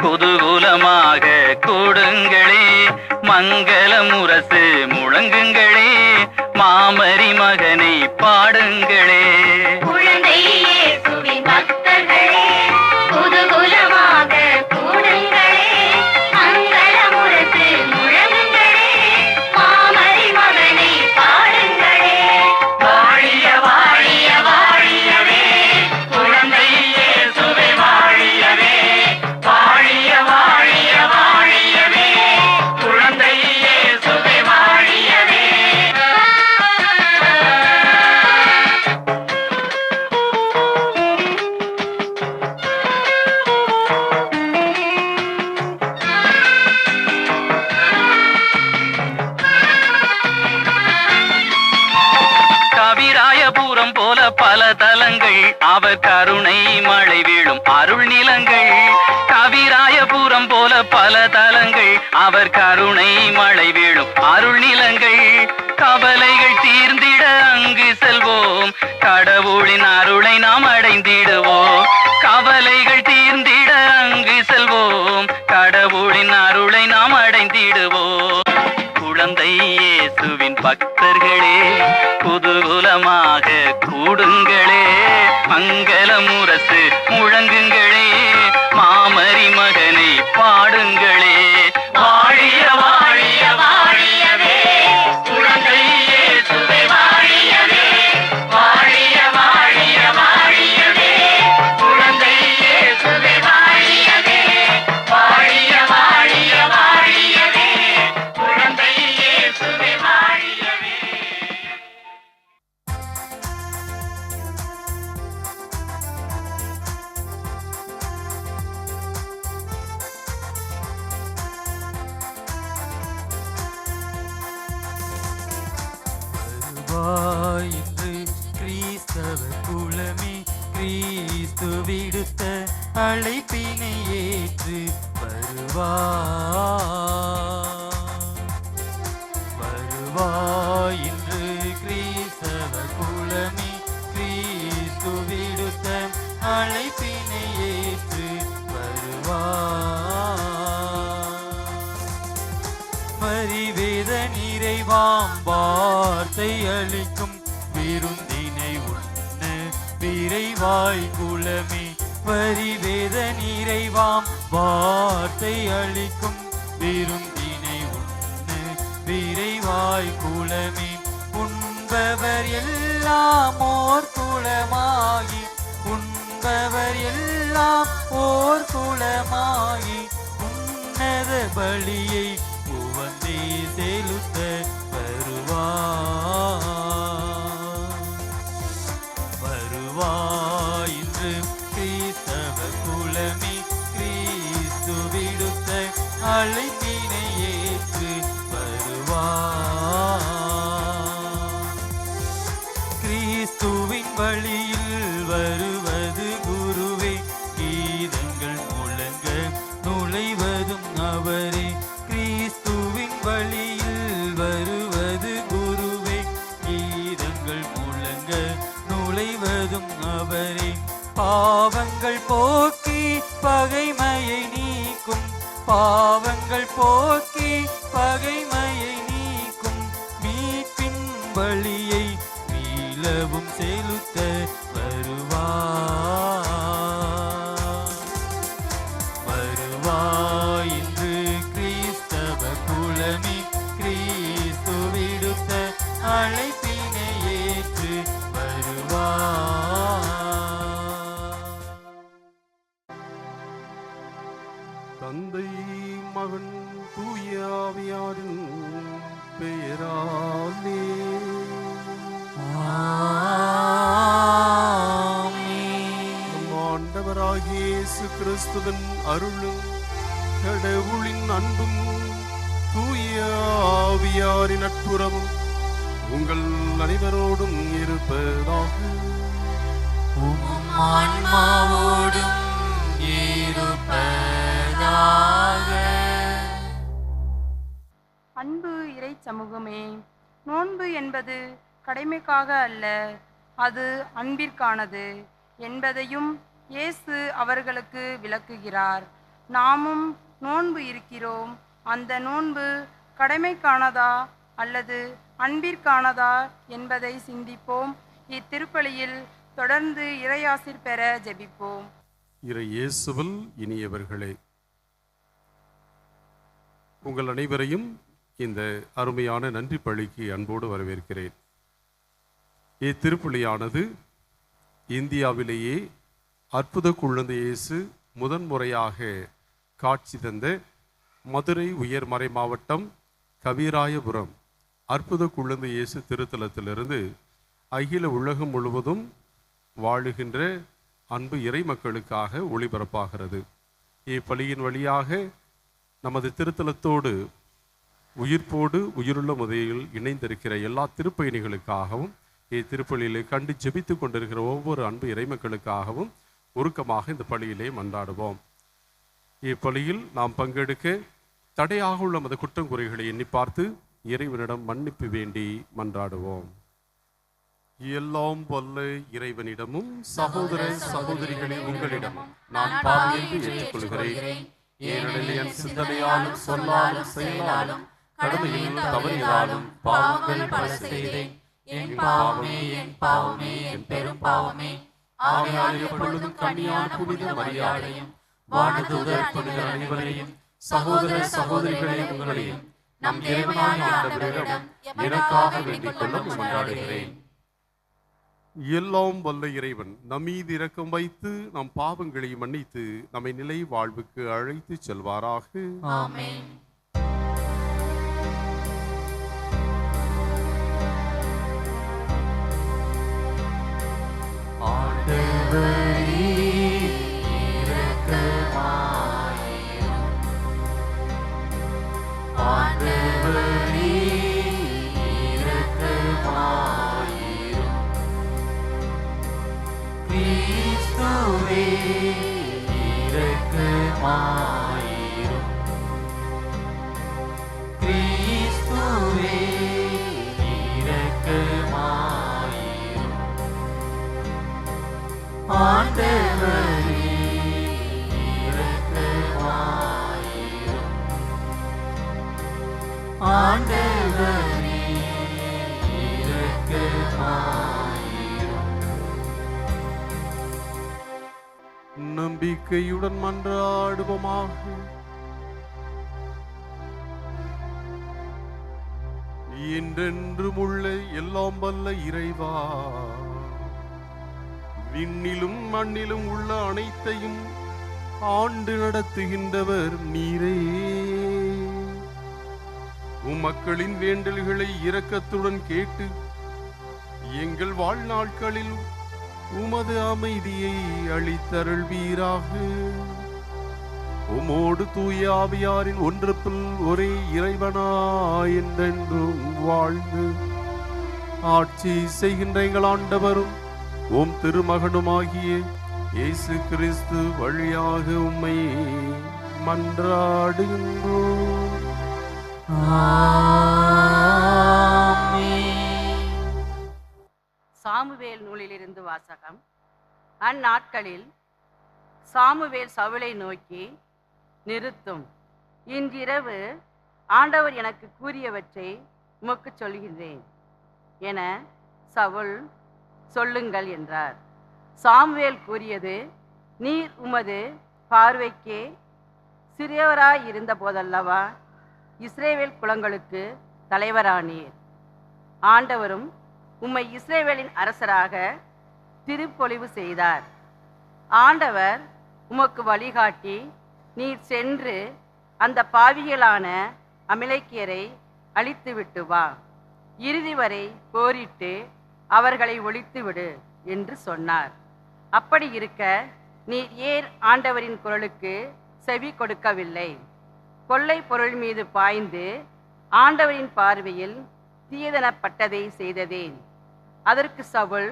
குதூகூலமாக கூடுங்களே, மங்கள முரசு முழங்குங்களே, மாமரி மகனை பாடுங்களே. குழந்தை இயேசுவின் பக்தர்களே, குதூகூலமாக கூடுங்களே, மங்கள முரசு முழங்குங்களே, மாமரி மகனை பாடுங்களே. வாழிய வாழிய வாழியவே, குழந்தை இயேசுவே வாழியவே, வாழிய வாழிய வாழியவே, குழந்தை இயேசுவே வாழியவே. கவிராயபுரம் போல பல தலங்கள், அவர் கருணை மழை வீழும் அருள் நிலங்கள். கவிராயபுரம் போல பல தலங்கள், அவர் கருணை மழை வீழும் அருள் நிலங்கள். கவலைகள் தீர்ந்திட அங்கு செல்வோம், கடவுளின் அருளை நாம் அடைந்திடுவோம். கவலைகள் தீர்ந்திட அங்கு செல்வோம், கடவுளின் அருளை நாம் அடைந்திடுவோம். குழந்தை இயேசுவின் பக்தர்களே, குதூகூலமாக கூடுங்களே, மங்கள முரசு முழங்குங்களே, மாமரி மகனை பாடுங்களே. வாழிய வாழிய வாழியவே, குழந்தை இயேசுவே வாழியவே, வாழிய வாழிய வாழியவே, குழந்தை இயேசுவே வாழியவே, வாழிய வாழிய வாழியவே, குழந்தை இயேசுவே வாழியவே. வருவாயின்று கிறிஸ்தவ குலமே, கிறிஸ்து விடுத்த அழைப்பினை ஏற்று வருவாயின்று கிறிஸ்தவ குலமே, கிறிஸ்து விடுத்த அழைப்பினை ஏற்று மறிவேத நிறைவாம் வார்த்தை அளிக்கும் விருந்தினை உண்ண விரைவாய் குலமே. வரிவேத நிறைவாம் வார்த்தை அளிக்கும் விருந்தினை உண்ண விரைவாய் குலமே. உண்பவர் எல்லாம் ஓர் குலமாகி, உண்பவர் எல்லாம் ஓர் குலமாகி, உன்னத பலியை உவந்தே செலுத்த வருவாயின்று கிறிஸ்தவ குலமே, கிறிஸ்து விடுத்த அழைப்பினை ஏற்று கிறிஸ்துவின் வழியில் வருவது குருவே, கீதங்கள் முழங்க நுழைவதும் அவரே. கிறிஸ்துவின் வழியில் வருவது குருவே, கீதங்கள் முழங்க நுழைவதும் அவரே. பாவங்கள் போக்கி பகைமையை நீக்கும், பாவங்கள் போக்கி பகைமையை நீக்கும், மீட்பின் வழியை மீளவும் செலுத்த வருவாயின்று கிறிஸ்தவ குலமே, கிறிஸ்து விடுத்த அழைப்பினை ஏற்று தந்தை மகன் தூய ஆவியாரின் பெயராலே நம் ஆண்டவராகிய இயேசு கிறிஸ்துவின் அருளும் கடவுளின் அன்பும் தூய ஆவியாரின் நட்புறவும் உங்கள் அனைவரோடும் இருப்பதாக. ஆன்மாவோடும் இருப்பதாக. அன்பு இறை சமூகமே, நோன்பு என்பது கடமைக்காக அல்ல, அது அன்பிற்கானது என்பதையும் இயேசு அவர்களுக்கு விளக்குகிறார். நாமும் நோன்பு இருக்கிறோம். அந்த நோன்பு கடமைக்கானதா அல்லது அன்பிற்கானதா என்பதை சிந்திப்போம். இத்திருப்பலியில் தொடர்ந்து இறையாசிர் பெற ஜெபிப்போம். இறை இயேசுவில் இனியவர்களே, உங்கள் அனைவரையும் இந்த அருமையான நன்றி பலிக்கு அன்போடு வரவேற்கிறேன். இத்திருப்பலியானது இந்தியாவிலேயே அற்புத குழந்தை இயேசு முதன்முறையாக காட்சி தந்த மதுரை உயர்மறை மாவட்டம் கவிராயபுரம் அற்புத குழந்தை இயேசு திருத்தலத்திலிருந்து அகில உலகம் முழுவதும் வாழுகின்ற அன்பு இறை மக்களுக்காக ஒளிபரப்பாகிறது. இப்பலியின் வழியாக நமது திருத்தலத்தோடு உயிர்ப்போடு உயிருள்ள முறையில் இணைந்திருக்கிற எல்லா திருப்பயணிகளுக்காகவும் இத்திருப்பலியிலே கண்டு ஜெபித்து கொண்டிருக்கிற ஒவ்வொரு அன்பு இறைமக்களுக்காகவும் உருக்கமாக இந்த பலியிலே மன்றாடுவோம். இப்பலியில் நாம் பங்கெடுக்க தடையாக உள்ள மத குற்றங்குறைகளை எண்ணி பார்த்து இறைவனிடம் மன்னிப்பு வேண்டி மன்றாடுவோம். எல்லாம் வல்ல இறைவனிடமும் சகோதர சகோதரிகளே உங்களிடமும் நான் பாவி என்று ஏற்றுக்கொள்கிறேன். ஏனெனில் என் சிந்தனையாலும் சொல்லாலும் செயலாலும் கடமையில் தவறினாலும் பாவங்கள் பல செய்தேன். என் பாவமே, என் பாவமே, என் பெரும் பாவமே. ஆகையால் எப்பொழுதும் கன்னியான புனித மரியாதையும் வானதூதர் புனிதர் அனைவரையும் சகோதர சகோதரிகளே உங்களையும் நம் இறைவனான ஆண்டவரிடம் எனக்காக வேண்டிக் கொள்ள மன்றாடுகிறேன். எல்லாம் வல்ல இறைவன் நம்மீது இரக்கம் வைத்து நம் பாவங்களை மன்னித்து நம்மை நிலை வாழ்வுக்கு அழைத்து செல்வாராக. ஆமென். ஆண்டவரே இரக்கமாயிரும். ஆண்டவரே இரக்கமாயிரும். கிறிஸ்துவே இரக்கமாயிரும். கிறிஸ்துவே இரக்கமாயிரும். ஆண்டவரே இரக்கமாயிரும். ஆண்டவரே இரக்கமாயிரும். நம்பிக்கையுடன் மன்றாடுவோமாக. என்றென்றும் உள்ள எல்லாம் வல்ல இறைவா, விண்ணிலும் மண்ணிலும் உள்ள அனைத்தையும் ஆண்டு நடத்துகின்றவர் நீரே. உம்மக்களின் வேண்டல்களை இரக்கத்துடன் கேட்டு எங்கள் வாழ்நாட்களில் உமது அமைதியை அளித்தருள்வீராக. உமோடு தூய ஆவியாரின் ஒன்றுப்பில் ஒரே இறைவனா என்றென்றும் வாழ்ந்து ஆட்சி செய்கின்ற எங்கள் ஆண்டவரும் உம் திருமகனுமாகிய இயேசு கிறிஸ்து வழியாக உம்மை மன்றாடுகின்றோம். சாமுவேல் நூலிலிருந்து வாசகம். அந்நாட்களில் சாமுவேல் சவுலை நோக்கி, நிறுத்தும், இன்றிரவு ஆண்டவர் எனக்கு கூறியவற்றை உமக்கு சொல்கின்றேன் என சவுல் சொல்லுங்கள் என்றார். சாமுவேல் கூறியது, நீர் உமது பார்வைக்கே சிறியவராய் இருந்த போதல்லவா இஸ்ரேவேல் குலங்களுக்கு தலைவரானீர். ஆண்டவரும் உம்மை இஸ்ரேவேலின் அரசராக திருப்பொழிவு செய்தார். ஆண்டவர் உமக்கு வழிகாட்டி நீர் சென்று அந்த பாவிகளான அமலேக்கியரை அழித்துவிட்டு வா, இறுதி வரை போரிட்டு அவர்களை ஒழித்துவிடு என்று சொன்னார். அப்படி இருக்க நீர் ஏன் ஆண்டவரின் குரலுக்கு செவி கொடுக்கவில்லை? கொள்ளை பொருள் மீது பாய்ந்து ஆண்டவரின் பார்வையில் தீயதனப்பட்டதை செய்ததேன்? அதற்கு சவுல்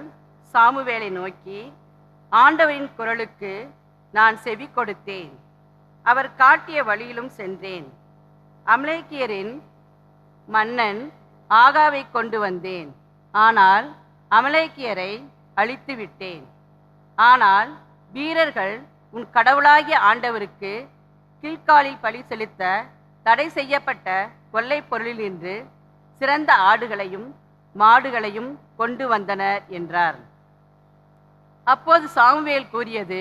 சாமுவேலை நோக்கி, ஆண்டவரின் குரலுக்கு நான் செவி கொடுத்தேன், அவர் காட்டிய வழியிலும் சென்றேன். அமலேக்கியரின் மன்னன் ஆகாவை கொண்டு வந்தேன், ஆனால் அமலேக்கியரை அழித்து விட்டேன். ஆனால் வீரர்கள் உன் கடவுளாகிய ஆண்டவருக்கு கீழ்காலில் பலி செலுத்த தடை செய்யப்பட்ட கொள்ளை பொருளினின்று சிறந்த ஆடுகளையும் மாடுகளையும் கொண்டு வந்தனர் என்றார். அப்போது சாமுவேல் கூறியது,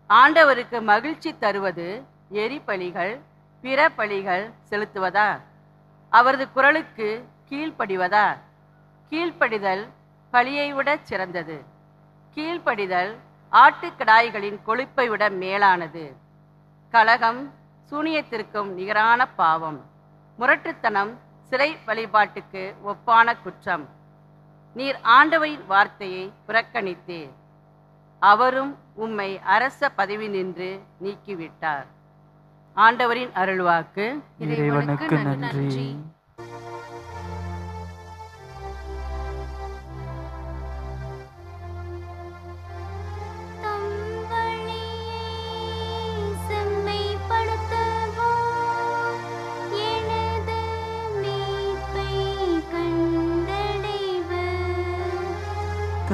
ஆண்டவருக்கு மகிழ்ச்சி தருவது எரிபலிகள் பிற பலிகள் செலுத்துவதா? அவரது குரலுக்கு கீழ்ப்படிவதா? கீழ்ப்படிதல் பலியை விட சிறந்தது. கீழ்ப்படிதல் ஆட்டுக்கிடாய்களின் கொழுப்பை விட மேலானது. கலகம் சூனியத்திற்கும் நிகரான பாவம். முரட்டுத்தனம் சிலை வழிபாட்டுக்கு ஒப்பான குற்றம். நீர் ஆண்டவரின் வார்த்தையை புறக்கணித்தீர், அவரும் உம்மை அரச பதவி நின்று நீக்கிவிட்டார். ஆண்டவரின் அருள்வாக்கு. இறைவனுக்கு நன்றி.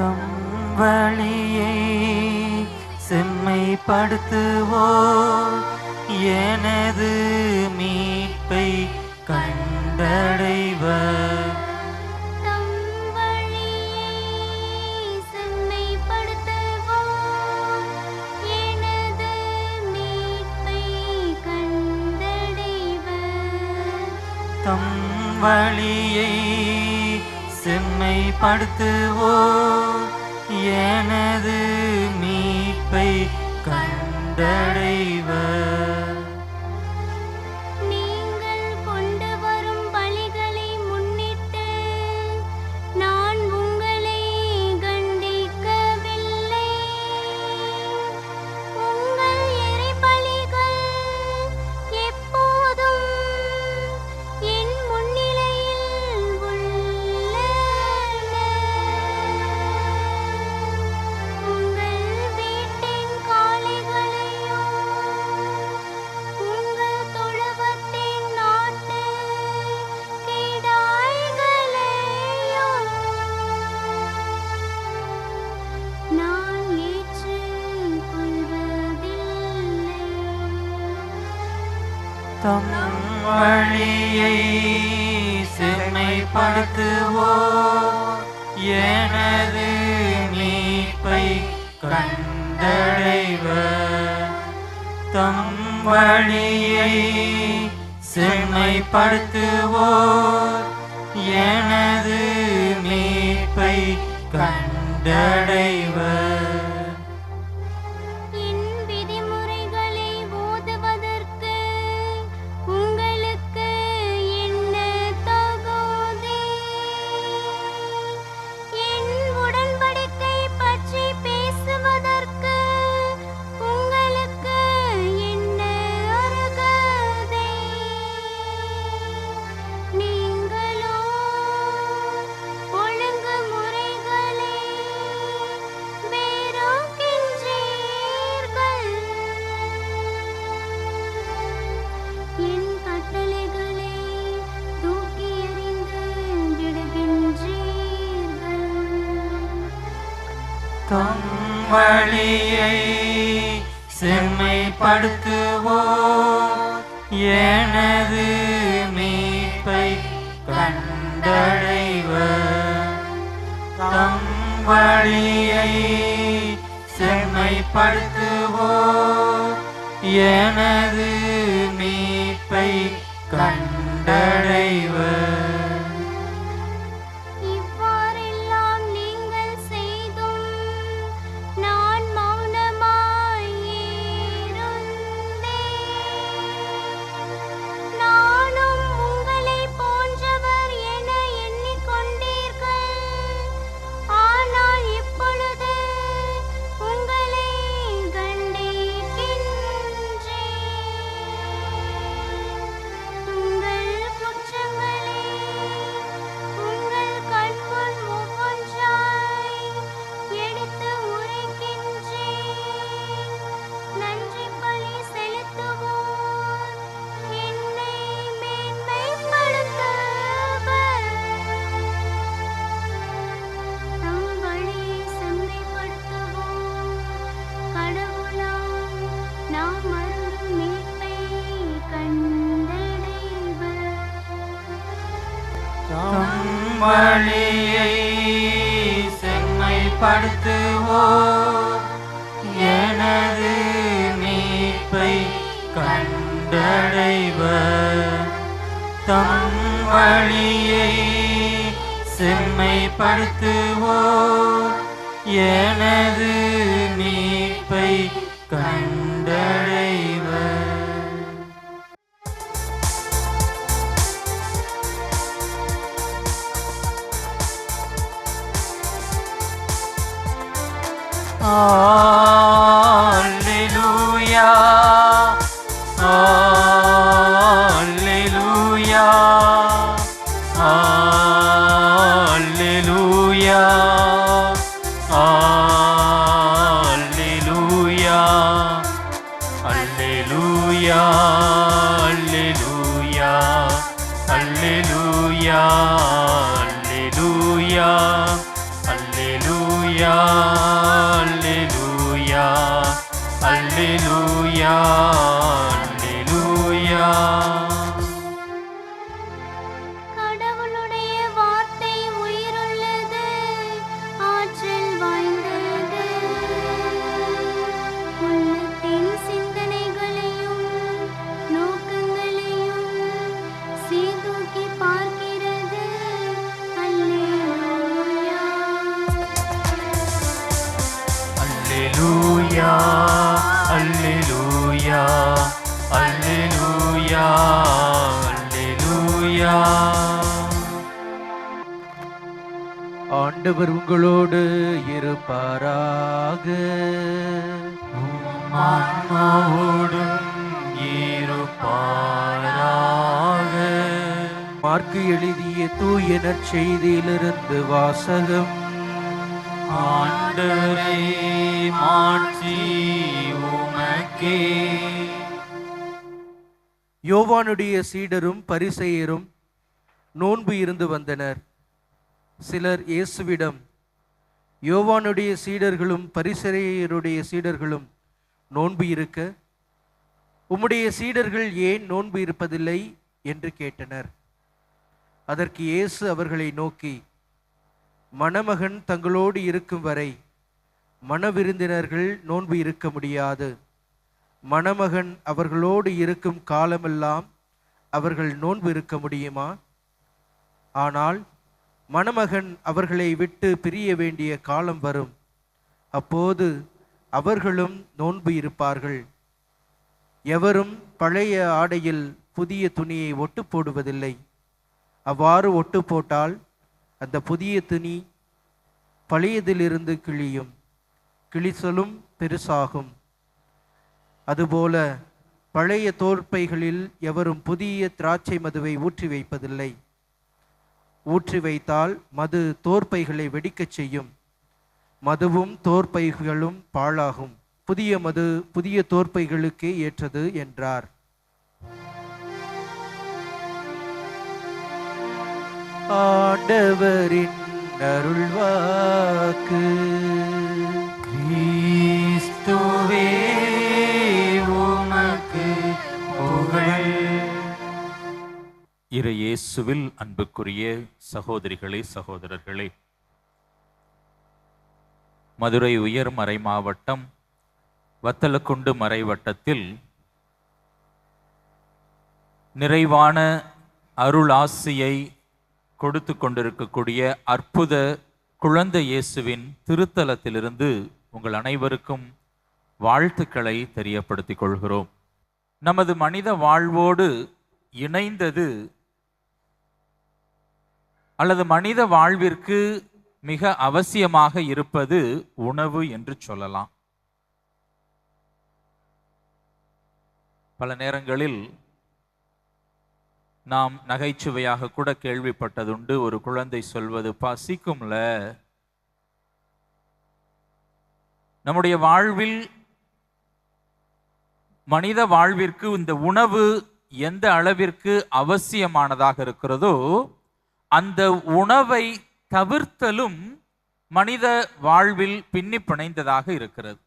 தம் வழியை செம்மைப்படுத்துவோர் எனது மீட்பை கண்டடைவர். தம் வழியை செம்மைப்படுத்துவோர் எனது மீட்பை கண்டடைவர். தம் வழியை செம்மைப்படுத்துவோர் எனது மீட்பை கண்டடைவர். நீங்கள் கொண்டு வரும் பலிகளை முன்னிட்டு நான் உங்களை கண்டிக்கவில்லை. உங்கள் எரிபலிகள் எப்போதும் என் முன்னிலையில் உள்ளன. உங்கள் வீட்டின் காளைகளையோ உங்கள் தொழுவத்தின் நாட்டு கிடாய்களையோ நான் ஏற்றுக்கொள்வதில்லை. தம் வழியை செம்மைப்படுத்துவோர் எனது மீட்பை கண்டடைவர். தம் வழியை செம்மைப்படுத்துவோர் எனது மீட்பை கண்டடைவர். என் விதிமுறைகளை ஓதுவதற்கு உங்களுக்கு என்ன தகுதி? என் உடன்படிக்கை பற்றி பேசுவதற்கு உங்களுக்கு என்ன அருகதை? நீங்களோ ஒழுங்குமுறைகளை வெறுக்கின்றீர்கள். என் கட்டளைகளை தூக்கி எறிந்து விடுகின்றீர்கள். தம் வழியை செம்மைப்படுத்துவோர் எனது மீட்பை கண்டடைவர். தம் வழியை செம்மைப்படுத்துவோர் எனது மீட்பை கண்டடைவர். இவ்வாறெல்லாம் நீங்கள் செய்தும் நான் மௌனமாய் இருந்தேன். நானும் உங்களைப் போன்றவர் என எண்ணிக்கொண்டீர்கள். ஆனால் இப்பொழுது உங்களை கண்டிக்கின்றேன். வழியை செம்மைப்படுத்துவோர் எனது மீட்பை கண்டடைவர். தம் வழியை செம்மைப்படுத்துவோர் எனது மீட்பை கண்டடைவர். Alleluia, Alleluia, Alleluia, Alleluia, Alleluia, Alleluia, Alleluia, Alleluia, Alleluia, Alleluia, Alleluia. கடவுளுடைய வார்த்தை உயிருள்ளது, ஆற்றல் வாய்ந்தது. உள்ளத்தின் சிந்தனைகளையும் நோக்கங்களையும் சீர்தூக்கி பார்க்கிறது. அல்லேலூயா. Alleluia, Alleluia, Alleluia, Alleluia. ஆண்டவர் உங்களோடு இருப்பாராக. ஆன்மாவோடும் இருப்பாராக. மார்க்கு எழுதிய தூய நற்செய்தியிலிருந்து வாசகம். ஆண்டவரே, மாட்சி உமக்கே. யோவானுடைய சீடரும் பரிசேயரும் நோன்பு இருந்து வந்தனர். சிலர் இயேசுவிடம், யோவானுடைய சீடர்களும் பரிசேயருடைய சீடர்களும் நோன்பு இருக்க உம்முடைய சீடர்கள் ஏன் நோன்பு இருப்பதில்லை என்று கேட்டனர். அதற்கு இயேசு அவர்களை நோக்கி, மணமகன் தங்களோடு இருக்கும் வரை மணவிருந்தினர்கள் நோன்பு இருக்க முடியாது. மணமகன் அவர்களோடு இருக்கும் காலமெல்லாம் அவர்கள் நோன்பு இருக்க முடியுமா? ஆனால் மணமகன் அவர்களை விட்டு பிரிய வேண்டிய காலம் வரும். அப்போது அவர்களும் நோன்பு இருப்பார்கள். எவரும் பழைய ஆடையில் புதிய துணியை ஒட்டு போடுவதில்லை. அவ்வாறு ஒட்டு போட்டால் அந்த புதிய துணி பழையதிலிருந்து கிழியும், கிழிசலும் பெருசாகும். அதுபோல பழைய தோற்பைகளில் எவரும் புதிய திராட்சை மதுவை ஊற்றி வைப்பதில்லை. ஊற்றி வைத்தால் மது தோற்பைகளை வெடிக்கச் செய்யும். மதுவும் தோற்பைகளும் பாழாகும். புதிய மது புதிய தோற்பைகளுக்கே ஏற்றது என்றார். ஆண்டவரின் அருள்வாக்கு. கிறிஸ்துவே, உமக்கு புகழ். இறை இயேசுவில் அன்புக்குரிய சகோதரிகளே, சகோதரர்களே, மதுரை உயர் மறை மாவட்டம் வத்தலக்குண்டு மறைவட்டத்தில் நிறைவான அருள் ஆசியை கொடுத்து கொண்டிருக்கக்கூடிய அற்புத குழந்தை இயேசுவின் திருத்தலத்திலிருந்து உங்கள் அனைவருக்கும் வாழ்த்துக்களை தெரியப்படுத்திக் கொள்கிறோம். நமது மனித வாழ்வோடு இணைந்தது அல்லது மனித வாழ்விற்கு மிக அவசியமாக இருப்பது உணவு என்று சொல்லலாம். பல நேரங்களில் நாம் நகைச்சுவையாக கூட கேள்விப்பட்டதுண்டு. ஒரு குழந்தை சொல்வது, பசிக்கும்ல. நம்முடைய வாழ்வில் மனித வாழ்விற்கு இந்த உணவு எந்த அளவிற்கு அவசியமானதாக இருக்கிறதோ அந்த உணவை தவிர்த்தலும் மனித வாழ்வில் பின்னி பிணைந்ததாக இருக்கிறது.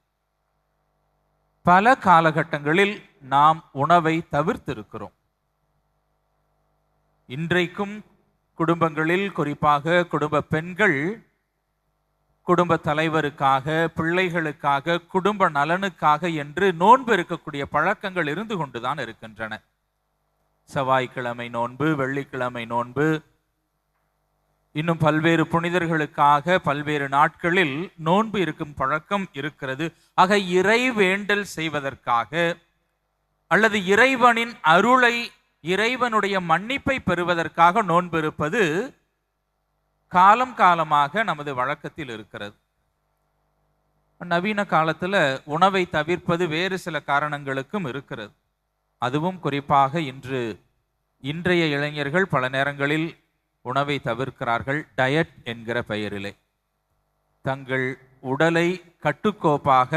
பல காலகட்டங்களில் நாம் உணவை தவிர்த்திருக்கிறோம். இன்றைக்கும் குடும்பங்களில் குறிப்பாக குடும்ப பெண்கள் குடும்ப தலைவருக்காக, பிள்ளைகளுக்காக, குடும்ப நலனுக்காக என்று நோன்பு இருக்கக்கூடிய பழக்கங்கள் இருந்து கொண்டுதான் இருக்கின்றன. செவ்வாய்க்கிழமை நோன்பு, வெள்ளிக்கிழமை நோன்பு, இன்னும் பல்வேறு புனிதர்களுக்காக பல்வேறு நாட்களில் நோன்பு இருக்கும் பழக்கம் இருக்கிறது. ஆக இறை வேண்டல் செய்வதற்காக அல்லது இறைவனின் அருளை, இறைவனுடைய மன்னிப்பை பெறுவதற்காக நோன்பு இருப்பது காலம் காலமாக நமது வழக்கத்தில் இருக்கிறது. நவீன காலத்துல உணவை தவிர்ப்பது வேறு சில காரணங்களுக்கும் இருக்கிறது. அதுவும் குறிப்பாக இன்றைய இளைஞர்கள் பல நேரங்களில் உணவை தவிர்க்கிறார்கள் டயட் என்கிற பெயரிலே. தங்கள் உடலை கட்டுக்கோப்பாக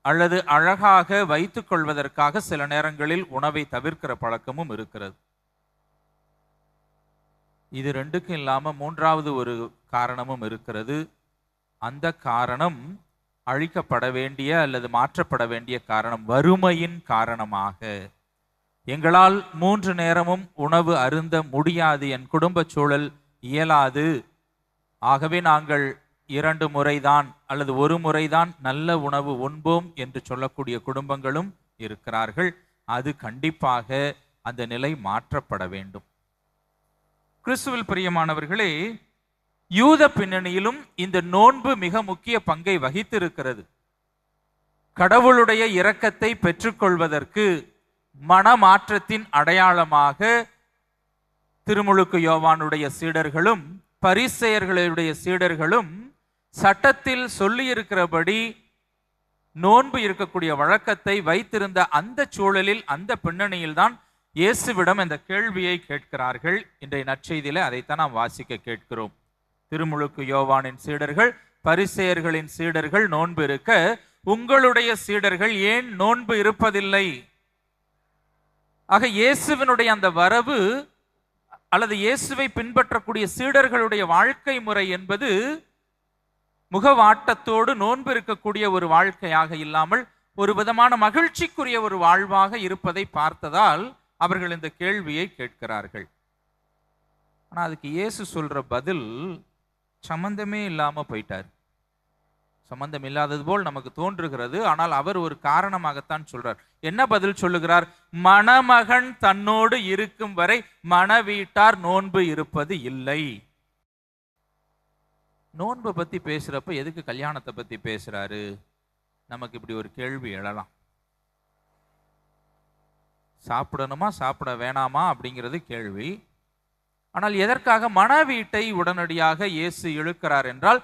அல்லது அழகாக வைத்துக் கொள்வதற்காக சில நேரங்களில் உணவை தவிர்க்கிற பழக்கமும் இருக்கிறது. இது ரெண்டுக்கும் இல்லாம மூன்றாவது ஒரு காரணமும் இருக்கிறது. அந்த காரணம் அழிக்கப்பட வேண்டிய அல்லது மாற்றப்பட வேண்டிய காரணம். வறுமையின் காரணமாக எங்களால் 3 நேரமும் உணவு அருந்த முடியாது, என் குடும்ப சூழல் இயலாது, ஆகவே நாங்கள் 2 முறைதான் அல்லது 1 முறைதான் நல்ல உணவு உண்போம் என்று சொல்லக்கூடிய குடும்பங்களும் இருக்கிறார்கள். அது கண்டிப்பாக அந்த நிலை மாற்றப்பட வேண்டும். கிறிஸ்துவில் பிரியமானவர்களே, யூத பின்னணியிலும் இந்த நோன்பு மிக முக்கிய பங்கை வகித்திருக்கிறது. கடவுளுடைய இரக்கத்தை பெற்றுக்கொள்வதற்கு மனமாற்றத்தின் அடையாளமாக திருமுழுக்கு யோவானுடைய சீடர்களும் பரிசேயர்களுடைய சீடர்களும் சட்டத்தில் சொல்லியிருக்கிறபடி நோன்பு இருக்கக்கூடிய வழக்கத்தை வைத்திருந்த அந்த சூழலில், அந்த பின்னணியில் தான் இயேசுவிடம் இந்த கேள்வியை கேட்கிறார்கள். இன்றைய நற்செய்தியில அதைத்தான் நாம் வாசிக்க கேட்கிறோம். திருமுழுக்கு யோவானின் சீடர்கள் பரிசேயர்களின் சீடர்கள் நோன்பு இருக்க, உங்களுடைய சீடர்கள் ஏன் நோன்பு இருப்பதில்லை? ஆக இயேசுவினுடைய அந்த வரவு அல்லது இயேசுவை பின்பற்றக்கூடிய சீடர்களுடைய வாழ்க்கை முறை என்பது முகவாட்டத்தோடு நோன்பு இருக்கக்கூடிய ஒரு வாழ்க்கையாக இல்லாமல் ஒரு விதமான மகிழ்ச்சிக்குரிய ஒரு வாழ்வாக இருப்பதை பார்த்ததால் அவர்கள் இந்த கேள்வியை கேட்கிறார்கள். ஆனா அதுக்கு இயேசு சொல்ற பதில் சம்பந்தமே இல்லாம போயிட்டார். சம்பந்தம் இல்லாதது போல் நமக்கு தோன்றுகிறது. ஆனால் அவர் ஒரு காரணமாகத்தான் சொல்றார். என்ன பதில் சொல்லுகிறார்? மணமகன் தன்னோடு இருக்கும் வரை மணவீட்டார் நோன்பு இருப்பது இல்லை. நோன்பை பத்தி பேசுறப்ப எதுக்கு கல்யாணத்தை பத்தி பேசுறாரு? நமக்கு இப்படி ஒரு கேள்வி எழலாம். சாப்பிடணுமா சாப்பிட வேணாமா அப்படிங்கிறது கேள்வி. ஆனால் எதற்காக மணவீட்டை உடனடியாக இயேசு இழுக்கிறார் என்றால்,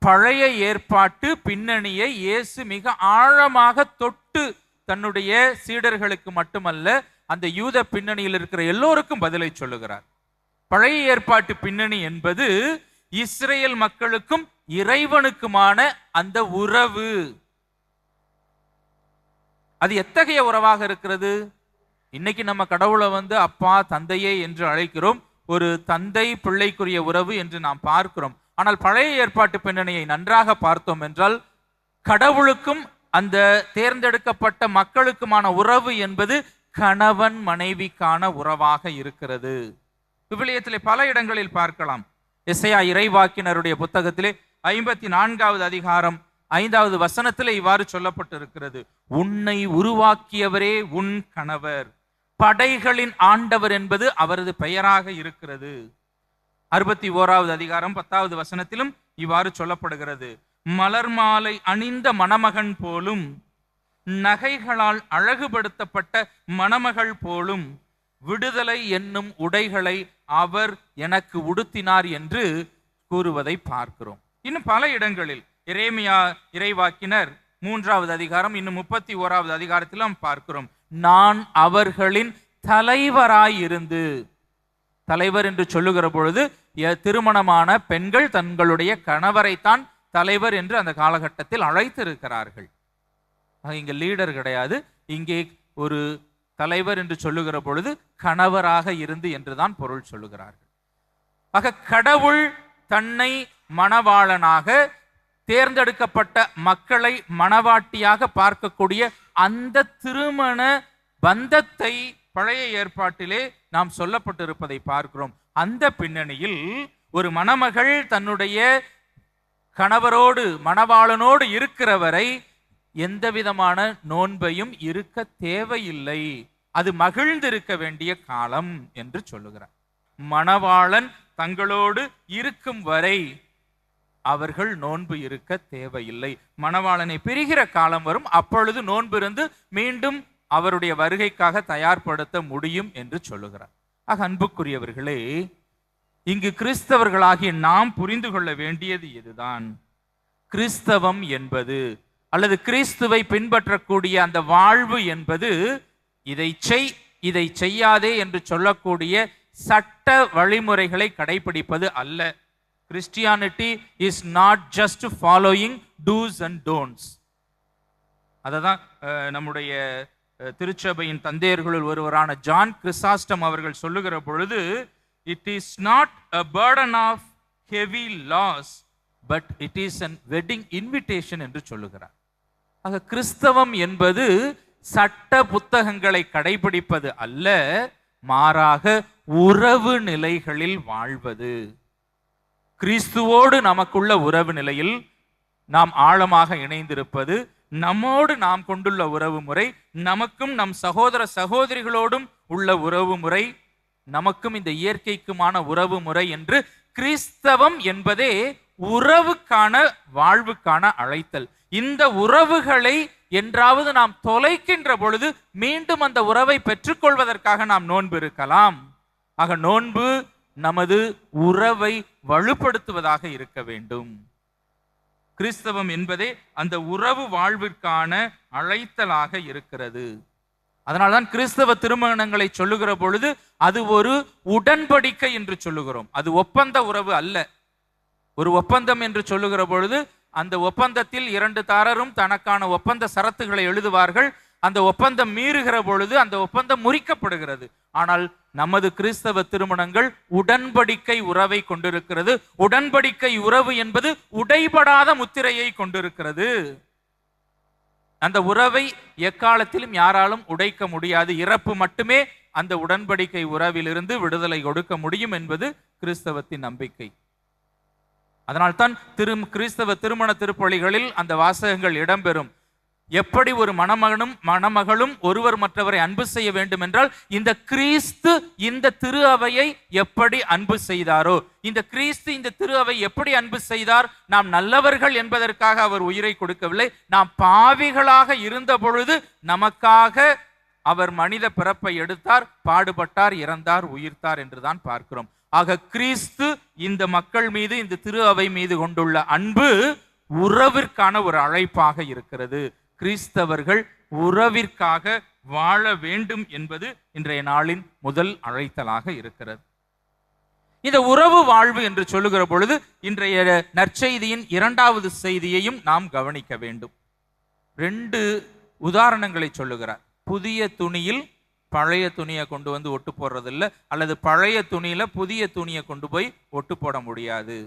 பழைய ஏற்பாட்டு பின்னணியை இயேசு மிக ஆழமாக தொட்டு தன்னுடைய சீடர்களுக்கு மட்டுமல்ல, அந்த யூத பின்னணியில் இருக்கிற எல்லோருக்கும் பதிலை சொல்லுகிறார். பழைய ஏற்பாட்டு பின்னணி என்பது இஸ்ரேல் மக்களுக்கும் இறைவனுக்குமான அந்த உறவு. அது எத்தகைய உறவாக இருக்கிறது? இன்னைக்கு நம்ம கடவுளை அப்பா தந்தையே என்று அழைக்கிறோம். ஒரு தந்தை பிள்ளைக்குரிய உறவு என்று நாம் பார்க்கிறோம். ஆனால் பழைய ஏற்பாட்டு பின்னணியை நன்றாக பார்த்தோம் என்றால், கடவுளுக்கும் அந்த தேர்ந்தெடுக்கப்பட்ட மக்களுக்குமான உறவு என்பது கணவன் மனைவிக்கான உறவாக இருக்கிறது. விவிலியத்திலே பல இடங்களில் பார்க்கலாம். எசையா இறைவாக்கினருடைய புத்தகத்திலே 54வது அதிகாரம் 5வது வசனத்திலே இவ்வாறு சொல்லப்பட்டிருக்கிறது: உன்னை உருவாக்கியவரே உன் கணவர், படைகளின் ஆண்டவர் என்பது அவரது பெயராக இருக்கிறது. 61வது அதிகாரம் 10வது வசனத்திலும் இவ்வாறு சொல்லப்படுகிறது: மலர் மாலை அணிந்த மணமகன் போலும், நகைகளால் அழகுபடுத்தப்பட்ட மணமகள் போலும் விடுதலை என்னும் உடைகளை அவர் எனக்கு உடுத்தினார் என்று கூறுவதை பார்க்கிறோம். இன்னும் பல இடங்களில் எரேமியா இறைவாக்கினர் 3வது அதிகாரம் இன்னும் 31வது அதிகாரத்திலும் பார்க்கிறோம்: நான் அவர்களின் தலைவராயிருந்து. தலைவர் என்று சொல்லுகிற பொழுது திருமணமான பெண்கள் தங்களுடைய கணவரைத்தான் தலைவர் என்று அந்த காலகட்டத்தில் அழைத்திருக்கிறார்கள். இங்கே லீடர் கிடையாது. இங்கே ஒரு தலைவர் என்று சொல்லுகிற பொழுது கணவராக இருந்து என்றுதான் பொருள் சொல்லுகிறார்கள். ஆக கடவுள் தன்னை மணவாளனாக, தேர்ந்தெடுக்கப்பட்ட மக்களை மணவாட்டியாக பார்க்கக்கூடிய அந்த திருமண பந்தத்தை பழைய ஏற்பாட்டிலே நாம் சொல்லப்பட்டிருப்பதை பார்க்கிறோம். அந்த பின்னணியில் ஒரு மணமகள் தன்னுடைய கணவரோடு மணவாளனோடு இருக்கிற வரை எந்த விதமான நோன்பையும் இருக்க தேவையில்லை, அது மகிழ்ந்திருக்க வேண்டிய காலம் என்று சொல்லுகிறார். மணவாளன் தங்களோடு இருக்கும் வரை அவர்கள் நோன்பு இருக்க தேவையில்லை. மணவாளனை பிரிகிற காலம் வரும், அப்பொழுது நோன்பு இருந்து மீண்டும் அவருடைய வருகைக்காக தயார்படுத்த முடியும் என்று சொல்லுகிறார். அன்புக்குரியவர்களே, இங்கு கிறிஸ்தவர்களாகிய நாம் புரிந்து கொள்ள வேண்டியது இதுதான். கிறிஸ்தவம் என்பது அல்லது கிறிஸ்துவை பின்பற்றக்கூடிய அந்த வாழ்வு என்பது இதை செய்யாதே என்று சொல்லக்கூடிய சட்ட வழிமுறைகளை கடைபிடிப்பது அல்ல. Christianity is not just following dos and don'ts. அததான் நம்முடைய திருச்சபையின் தந்தையர்களுள் ஒருவரான ஜான் கிறிசாஸ்டம் அவர்கள் சொல்லுகிற பொழுது, it is not a burden of heavy laws but it is an wedding invitation என்று சொல்லுகிறார். ஆக கிறிஸ்தவம் என்பது சட்ட புத்தகங்களை கடைபிடிப்பது அல்ல, மாறாக உறவு நிலைகளில் வாழ்வது. கிறிஸ்துவோடு நமக்குள்ள உறவு நிலையில் நாம் ஆழமாக இணைந்திருப்பது, நம்மோடு நாம் கொண்டுள்ள உறவு முறை, நமக்கும் நம் சகோதர சகோதரிகளோடும் உள்ள உறவு முறை, நமக்கும் இந்த இயற்கைக்குமான உறவு முறை என்று கிறிஸ்தவம் என்பதே உறவுக்கான வாழ்வுக்கான அழைத்தல். இந்த உறவுகளை என்றாவது நாம் தொலைக்கின்ற பொழுது மீண்டும் அந்த உறவை பெற்றுக்கொள்வதற்காக நாம் நோன்பு இருக்கலாம். ஆக நோன்பு நமது உறவை வலுப்படுத்துவதாக இருக்க வேண்டும். கிறிஸ்தவம் என்பதே அந்த உறவு வாழ்விற்கான அழைத்தலாக இருக்கிறது. அதனால்தான் கிறிஸ்தவ திருமணங்களை சொல்லுகிற பொழுது அது ஒரு உடன்படிக்கை என்று சொல்லுகிறோம். அது ஒப்பந்த உறவு அல்ல. ஒரு ஒப்பந்தம் என்று சொல்லுகிற பொழுது அந்த ஒப்பந்தத்தில் இரண்டு தாரரும் தனக்கான ஒப்பந்த சரத்துக்களை எழுதுவார்கள். அந்த ஒப்பந்தம் மீறுகிற பொழுது அந்த ஒப்பந்தம் முறிக்கப்படுகிறது. ஆனால் நமது கிறிஸ்தவ திருமணங்கள் உடன்படிக்கை உறவை கொண்டிருக்கிறது. உடன்படிக்கை உறவு என்பது உடைபடாத முத்திரையை கொண்டிருக்கிறது. அந்த உறவை எக்காலத்திலும் யாராலும் உடைக்க முடியாது. இறப்பு மட்டுமே அந்த உடன்படிக்கை உறவிலிருந்து விடுதலை கொடுக்க முடியும் என்பது கிறிஸ்தவத்தின் நம்பிக்கை. அதனால்தான் கிறிஸ்தவ திருமண திருப்பலிகளில் அந்த வாசகங்கள் இடம்பெறும். எப்படி ஒரு மணமகனும் மணமகளும் ஒருவர் மற்றவரை அன்பு செய்ய வேண்டும் என்றால், இந்த கிறிஸ்து இந்த திரு அவையை எப்படி அன்பு செய்தாரோ, இந்த கிறிஸ்து இந்த திரு அவை எப்படி அன்பு செய்தார்? நாம் நல்லவர்கள் என்பதற்காக அவர் உயிரை கொடுக்கவில்லை. நாம் பாவிகளாக இருந்த பொழுது நமக்காக அவர் மனித பிறப்பை எடுத்தார், பாடுபட்டார், இறந்தார், உயிர்த்தார் என்றுதான் பார்க்கிறோம். ஆக கிறிஸ்து இந்த மக்கள் மீது, இந்த திரு அவை மீது கொண்டுள்ள அன்பு உறவிற்கான ஒரு அழைப்பாக இருக்கிறது. கிறிஸ்தவர்கள் உறவிற்காக வாழ வேண்டும் என்பது இன்றைய நாளின் முதல் அழைத்தலாக இருக்கிறது. இந்த உறவு வாழ்வு என்று சொல்லுகிற பொழுது இன்றைய நற்செய்தியின் இரண்டாவது செய்தியையும் நாம் கவனிக்க வேண்டும். 2 உதாரணங்களை சொல்லுகிறார். புதிய துணியில் பழைய துணியை கொண்டு வந்து ஒட்டு போடுறதில்லை, அல்லது பழைய துணியில புதிய துணியை கொண்டு போய் ஒட்டு போட முடியாது.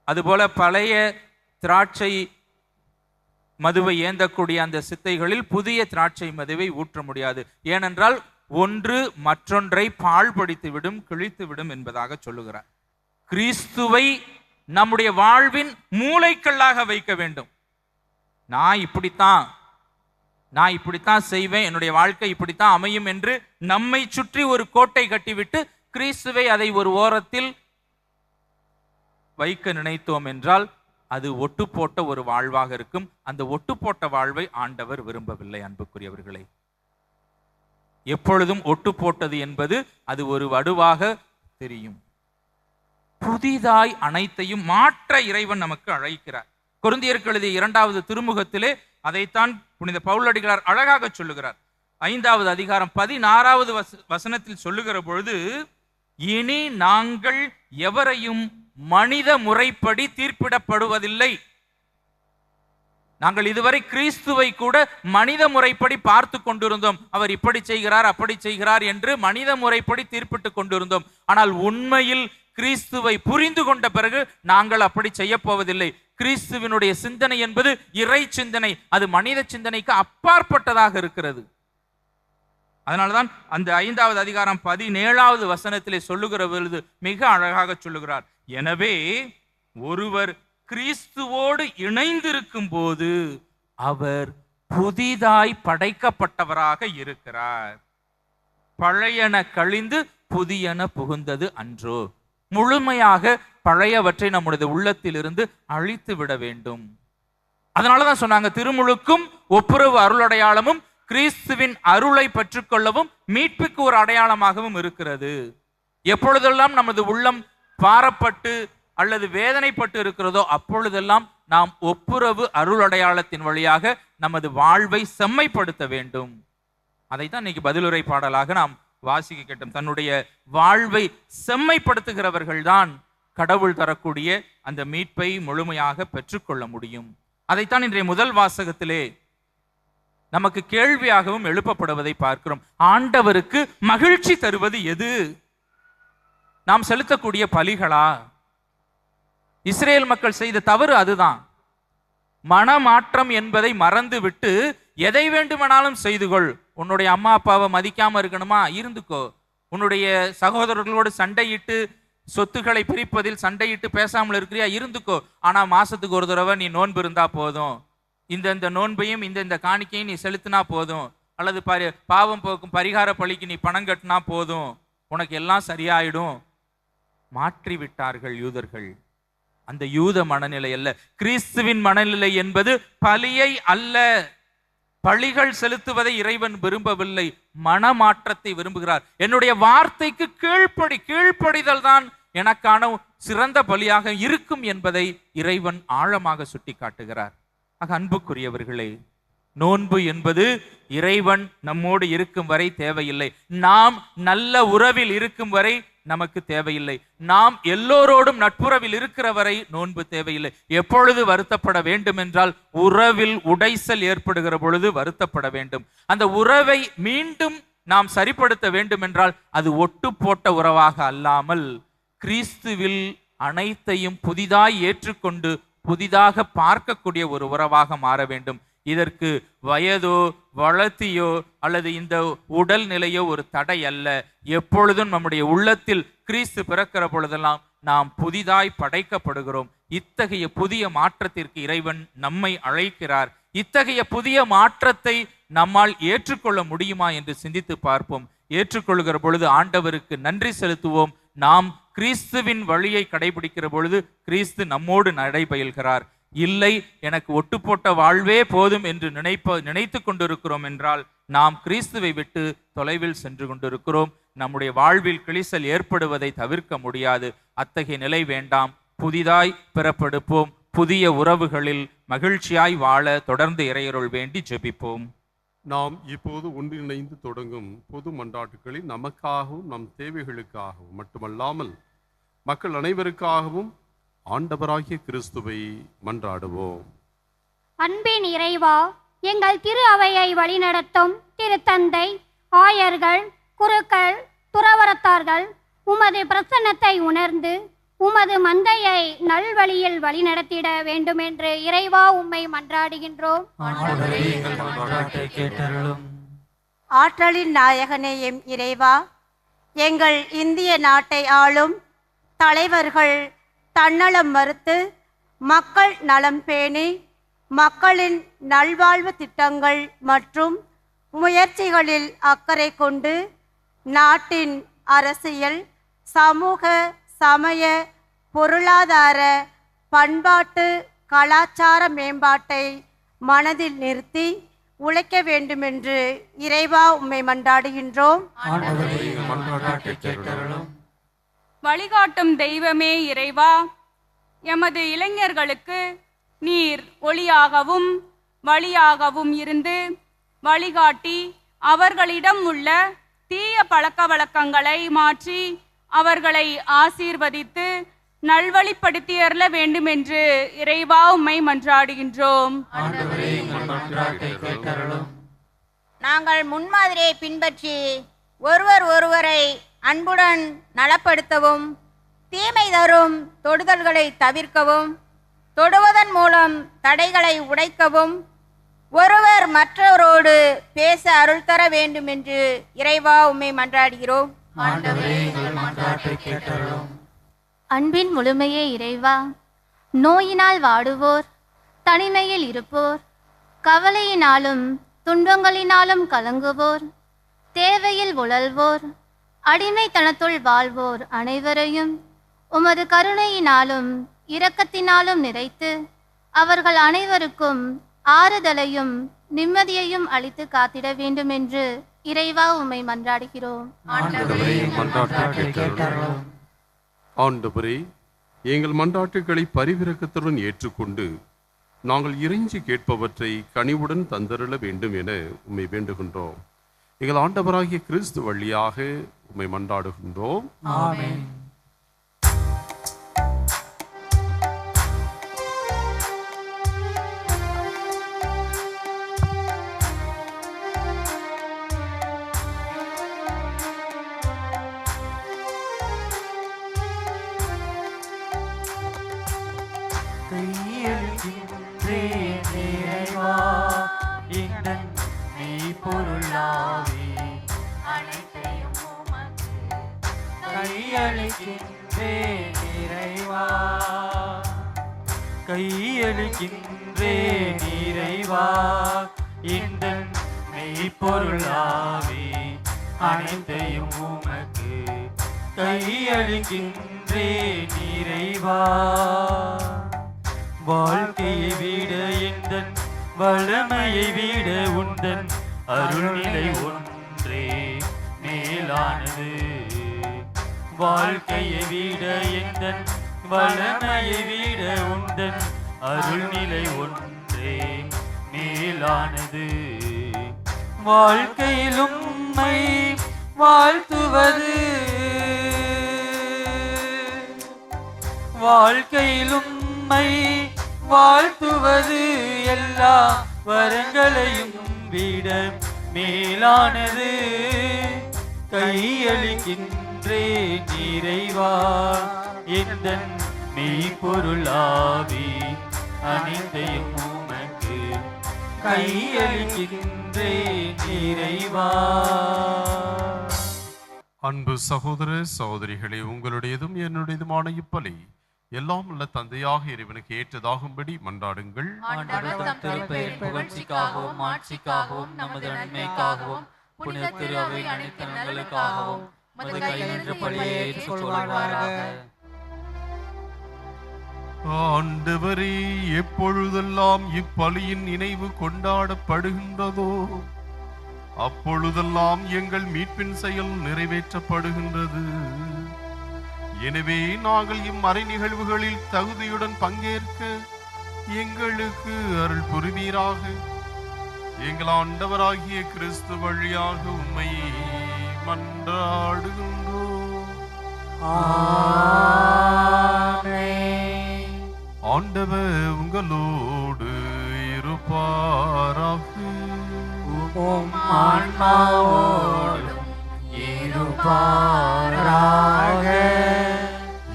அதுபோல பழைய திராட்சை மதுவை ஏந்தக்கூடிய அந்த சித்தைகளில் புதிய திராட்சை மதுவை ஊற்ற முடியாது. ஏனென்றால் ஒன்று மற்றொன்றை பாழ்படுத்தி விடும், கிழித்து விடும் என்பதாக சொல்லுகிறார். கிறிஸ்துவை நம்முடைய வாழ்வின் மூலைக்கல்லாக வைக்க வேண்டும். நான் இப்படித்தான் செய்வேன், என்னுடைய வாழ்க்கை இப்படித்தான் அமையும் என்று நம்மை சுற்றி ஒரு கோட்டை கட்டிவிட்டு கிறிஸ்துவை அதை ஒரு ஓரத்தில் வைக்க நினைத்தோம் என்றால் அது ஒட்டு போட்ட ஒரு வாழ்வாக இருக்கும். அந்த ஒட்டு போட்ட வாழ்வை ஆண்டவர் விரும்பவில்லை. அன்புக்குரியவர்களே, எப்பொழுதும் ஒட்டு போட்டது என்பது அது ஒரு வடுவாக தெரியும். புதிதாய் அனைத்தையும் மாற்ற இறைவன் நமக்கு அழைக்கிறார். கொரிந்தியருக்கு எழுதிய 2வது திருமுகத்திலே அதைத்தான் புனித பவுலடிகளார் அழகாக சொல்லுகிறார். 5வது அதிகாரம் 16வது வசனத்தில் சொல்லுகிற பொழுது, இனி நாங்கள் எவரையும் மனித முறைப்படி தீர்ப்பிடப்படுவதில்லை. நாங்கள் இதுவரை கிறிஸ்துவை கூட மனித முறைப்படி பார்த்து கொண்டிருந்தோம். அவர் இப்படி செய்கிறார், அப்படி செய்கிறார் என்று மனித முறைப்படி தீர்ப்பிட்டு கொண்டிருந்தோம். ஆனால் உண்மையில் கிறிஸ்துவை புரிந்து கொண்ட பிறகு நாங்கள் அப்படி செய்ய போவதில்லை. கிறிஸ்துவினுடைய சிந்தனை என்பது இறை சிந்தனை, அது மனித சிந்தனைக்கு அப்பாற்பட்டதாக இருக்கிறது. அதனால்தான் அந்த 5வது அதிகாரம் 17வது வசனத்திலே சொல்லுகிற பொழுது மிக அழகாக சொல்லுகிறார், எனவே ஒருவர் கிறிஸ்துவோடு இணைந்திருக்கும் போது அவர் புதிதாய் படைக்கப்பட்டவராக இருக்கிறார். பழையன கழிந்து புதியன புகுந்தது அன்றோ. முழுமையாக பழையவற்றை நம்முடைய உள்ளத்திலிருந்து அழித்து விட வேண்டும். அதனாலதான் சொன்னாங்க, திருமுழுக்கும் ஒப்புரவு அருளடையாளமும் கிறிஸ்துவின் அருளை பெற்றுக்கொள்ளவும் மீட்புக்கு ஒரு அடையாளமாகவும் இருக்கிறது. எப்பொழுதெல்லாம் நமது உள்ளம் பாரப்பட்டு அல்லது வேதனைப்பட்டு இருக்கிறதோ அப்பொழுதெல்லாம் நாம் ஒப்புரவு அருள் அடையாளத்தின் வழியாக நமது வாழ்வை செம்மைப்படுத்த வேண்டும். அதைத்தான் இன்னைக்கு பதிலுரை பாடலாக நாம் வாசிக்க கேட்டோம். தன்னுடைய வாழ்வை செம்மைப்படுத்துகிறவர்கள் தான் கடவுள் தரக்கூடிய அந்த மீட்பை முழுமையாக பெற்றுக்கொள்ள முடியும். அதைத்தான் இன்றைய முதல் வாசகத்திலே நமக்கு கேள்வியாகவும் எழுப்பப்படுவதை பார்க்கிறோம். ஆண்டவருக்கு மகிழ்ச்சி தருவது எது? நாம் செலுத்தக்கூடிய பலிகளா? இஸ்ரேல் மக்கள் செய்த தவறு அதுதான். மனமாற்றம் என்பதை மறந்து விட்டு எதை வேண்டுமானாலும் செய்து கொள். உன்னுடைய அம்மா அப்பாவை மதிக்காம இருக்கணுமா, இருந்துக்கோ. உன்னுடைய சகோதரர்களோடு சண்டையிட்டு சொத்துக்களை பிரிப்பதில் சண்டையிட்டு பேசாமல் இருக்கிறியா, இருந்துக்கோ. ஆனா மாசத்துக்கு ஒரு தடவை நீ நோன்பு இருந்தா போதும், இந்த நோன்பையும் இந்த காணிக்கையும் நீ செலுத்தினா போதும், அல்லது பாவம் போக்கும் பரிகார பலிக்கு நீ பணம் கட்டினா போதும், உனக்கு எல்லாம் சரியாயிடும். மாற்றி விட்டார்கள் யூதர்கள். அந்த யூத மனநிலை அல்ல, கிறிஸ்துவின் மனநிலை என்பது பலியை அல்ல. பலிகள் செலுத்துவதை இறைவன் விரும்பவில்லை, மனமாற்றத்தை விரும்புகிறார். என்னுடைய வார்த்தைக்கு கீழ்ப்படிதல் தான் எனக்கான சிறந்த பலியாக இருக்கும் என்பதை இறைவன் ஆழமாக சுட்டி காட்டுகிறார். அன்புக்குரியவர்களே, நோன்பு என்பது இறைவன் நம்மோடு இருக்கும் வரை தேவையில்லை. நாம் நல்ல உறவில் இருக்கும் வரை நமக்கு தேவையில்லை. நாம் எல்லோரோடும் நட்புறவில் இருக்கிற வரை நோன்பு தேவையில்லை. எப்பொழுது வருத்தப்பட வேண்டும் என்றால் உறவில் உடைசல் ஏற்படுகிற பொழுது வருத்தப்பட வேண்டும். அந்த உறவை மீண்டும் நாம் சரிப்படுத்த வேண்டும் என்றால் அது ஒட்டு போட்ட உறவாக அல்லாமல் கிறிஸ்துவில் அனைத்தையும் புதிதாய் ஏற்றுக்கொண்டு புதிதாக பார்க்கக்கூடிய ஒரு உறவாக மாற வேண்டும். இதற்கு வயதோ வளர்த்தியோ அல்லது இந்த உடல் நிலையோ ஒரு தடை அல்ல. எப்பொழுதும் நம்முடைய உள்ளத்தில் கிறிஸ்து பிறக்கிற பொழுதெல்லாம் நாம் புதிதாய் படைக்கப்படுகிறோம். இத்தகைய புதிய மாற்றத்திற்கு இறைவன் நம்மை அழைக்கிறார். இத்தகைய புதிய மாற்றத்தை நம்மால் ஏற்றுக்கொள்ள முடியுமா என்று சிந்தித்து பார்ப்போம். ஏற்றுக்கொள்கிற பொழுது ஆண்டவருக்கு நன்றி செலுத்துவோம். நாம் கிறிஸ்துவின் வழியை கடைபிடிக்கிற பொழுது கிறிஸ்து நம்மோடு நடைபயில்கிறார். இல்லை, எனக்கு ஒட்டு போட்ட வாழ்வே போதும் என்று நினைத்து கொண்டிருக்கிறோம் என்றால் நாம் கிறிஸ்துவை விட்டு தொலைவில் சென்று கொண்டிருக்கிறோம். நம்முடைய வாழ்வில் கிழிசல் ஏற்படுவதை தவிர்க்க முடியாது. அத்தகைய நிலை வேண்டாம். புதிதாய் பிறப்பெடுப்போம். புதிய உறவுகளில் மகிழ்ச்சியாய் வாழ தொடர்ந்து இறையருள் வேண்டி ஜெபிப்போம். நாம் இப்போது ஒன்றிணைந்து தொடங்கும் பொது மன்றாட்டுகளில் நமக்காகவும் நம் தேவைகளுக்காகவும் மட்டுமல்லாமல் மக்கள் அனைவருக்காகவும் ஆண்டவராகிய கிறிஸ்துவை மன்றாடுவோம். அன்பின் இறைவா, எங்கள் திரு அவையை வழிநடத்தும் திருத்தந்தை, ஆயர்கள், குருக்கள், துறவரத்தார்கள் உமது பிரசன்னத்தை உணர்ந்து உமது மந்தையை நல்வழியில் வழிநடத்திட வேண்டுமென்று இறைவா உம்மை மன்றாடுகின்றோம். ஆற்றலின் நாயகனே எம் இறைவா, எங்கள் இந்திய நாட்டை ஆளும் தலைவர்கள் தன்னலம் மறுத்து மக்கள் நலம் பேணி மக்களின் நல்வாழ்வு திட்டங்கள் மற்றும் முயற்சிகளில் அக்கறை கொண்டு நாட்டின் அரசியல், சமூக, சமய, பொருளாதார, பண்பாட்டு, கலாச்சார மேம்பாட்டை மனதில் நிறுத்தி உழைக்க வேண்டுமென்று இறைவா உம்மை மன்றாடுகின்றோம். வழிகாட்டும் தெய்வமே இறைவா, எமது இளைஞர்களுக்கு நீர் ஒளியாகவும் வழியாகவும் இருந்து வழிகாட்டி அவர்களிடம் உள்ள தீய பழக்க வழக்கங்களை மாற்றி அவர்களை ஆசீர்வதித்து நல்வழிப்படுத்தியருள வேண்டும் என்று இறைவா உம்மை மன்றாடுகின்றோம். நாங்கள் முன்மாதிரியை பின்பற்றி ஒருவரை அன்புடன் நலப்படுத்தவும் தீமை தரும் தொடுதல்களை தவிர்க்கவும் தொடுவதன் மூலம் தடைகளை உடைக்கவும் ஒருவர் மற்றவரோடு பேச அருள் தர வேண்டும் என்று இறைவா உம்மை மன்றாடுகிறோம். அன்பின் முழுமையே இறைவா, நோயினால் வாடுவோர், தனிமையில் இருப்போர், கவலையினாலும் துன்பங்களினாலும் கலங்குவோர், தேவையில் உழல்வோர், அடிமைத்தனத்துள் வாழ்வோர் அனைவரையும் உமது கருணையினாலும் இரக்கத்தினாலும் நிறைத்து அவர்கள் அனைவருக்கும் ஆறுதலையும் நிம்மதியையும் அளித்து காத்திட வேண்டும் என்று இறைவா உம்மை மன்றாடுகிறோம். ஆண்டவரே, எங்கள் மன்றாட்டுகளை பரிவிரக்கத்துடன் ஏற்றுக்கொண்டு நாங்கள் இறைஞ்சி கேட்பவற்றை கனிவுடன் தந்தருள வேண்டும் என உம்மை வேண்டுகின்றோம். எங்கள் ஆண்டவராகிய கிறிஸ்து வழியாக உம்மை மன்றாடுகின்றோம். ஆமென். கையளிக்கின்றேன் இறைவா, எந்தன் மெய்ப்பொருளாவே அனைத்தையும் உமக்கு கையளிக்கின்றேன் இறைவா. வாழ்க்கையை விட எந்தன் வளமையை விட உந்தன் அருள்நிலை ஒன்றே மேலானது. வாழ்க்கையை விட எந்தன் வளமையை விட உந்தன் அருள்நிலை ஒன்றே மேலானது. வாழ்க்கையிலும் உம்மை வாழ்த்துவது, வாழ்க்கையிலும் உம்மை வாழ்த்துவது எல்லா வரங்களையும் விட மேலானது. கையளிக்கின்றேன் இறைவா, எந்தன் மெய்ப்பொருளாவி அனைத்தையும் உமக்கு கையளிக்கின்றேன் இறைவா. அன்பு சகோதர சகோதரிகளே, உங்களுடையதும் என்னுடையதுமான இப்பலி எல்லாம் உள்ள தந்தையாக இறைவனுக்கு ஏற்றதாகும்படி மன்றாடுங்கள். புகழ்ச்சிக்காகவும் ஆட்சிக்காகவும் நமது நன்மைக்காகவும் புனித திரு அவை அனைத்து நலனுக்காகவும் உமது கையின்ற பலியை ஏற்றுக்கொள்வாராக. ஆண்டவரே, எப்பொழுதெல்லாம் இப்பலியின் நினைவு கொண்டாடப்படுகின்றதோ அப்பொழுதெல்லாம் எங்கள் மீட்பின் செயல் நிறைவேற்றப்படுகின்றது. எனவே நாங்கள் இம்மறை நிகழ்வுகளில் தகுதியுடன் பங்கேற்க எங்களுக்கு அருள் புரிவீராக. எங்கள் ஆண்டவராகிய கிறிஸ்து வழியாக உம்மை மன்றாடுகின்றோம். ஆண்டவர் உங்களோடு இருப்பாராக.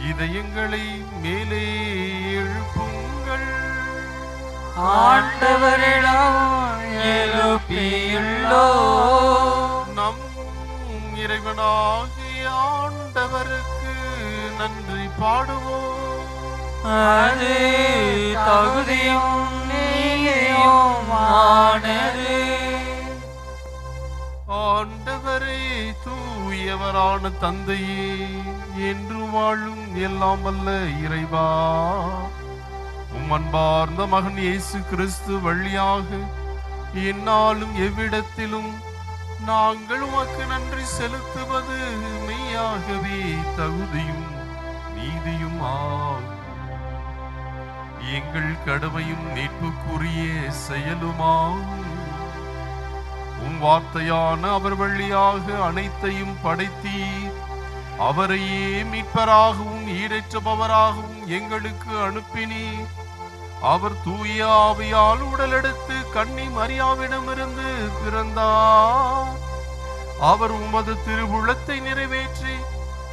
இதயங்களை மேலே எழுப்புங்கள். ஆண்டவரிடம் எழுப்பியுள்ளோம். நம் இறைவனாகிய ஆண்டவருக்கு நன்றி பாடுவோம். அது தகுதியும் நீதியுமானது. ஆண்டவரே, தூயவரான தந்தையே, என்று வாழும் எல்லாம் வல்ல இறைவா, உம் அன்பார்ந்த மகன் இயேசு கிறிஸ்து வழியாக எந்நாளும் எவ்விடத்திலும் நாங்கள் உமக்கு நன்றி செலுத்துவது மெய்யாகவே தகுதியும் நீதியும் ஆகும். எங்கள் கடமையும் மீட்புக்குரிய செயலுமாகும். உம் வார்த்தையான அவர் வழியாக அனைத்தையும் படைத்தீ அவரையே மீட்பராகவும் ஈடேற்றுபவராகவும் எங்களுக்கு அனுப்பினீர். அவர் தூய ஆவியால் உடலெடுத்து கன்னி மரியாவிடமிருந்து பிறந்தார். அவர் உமது திருவுளத்தை நிறைவேற்றி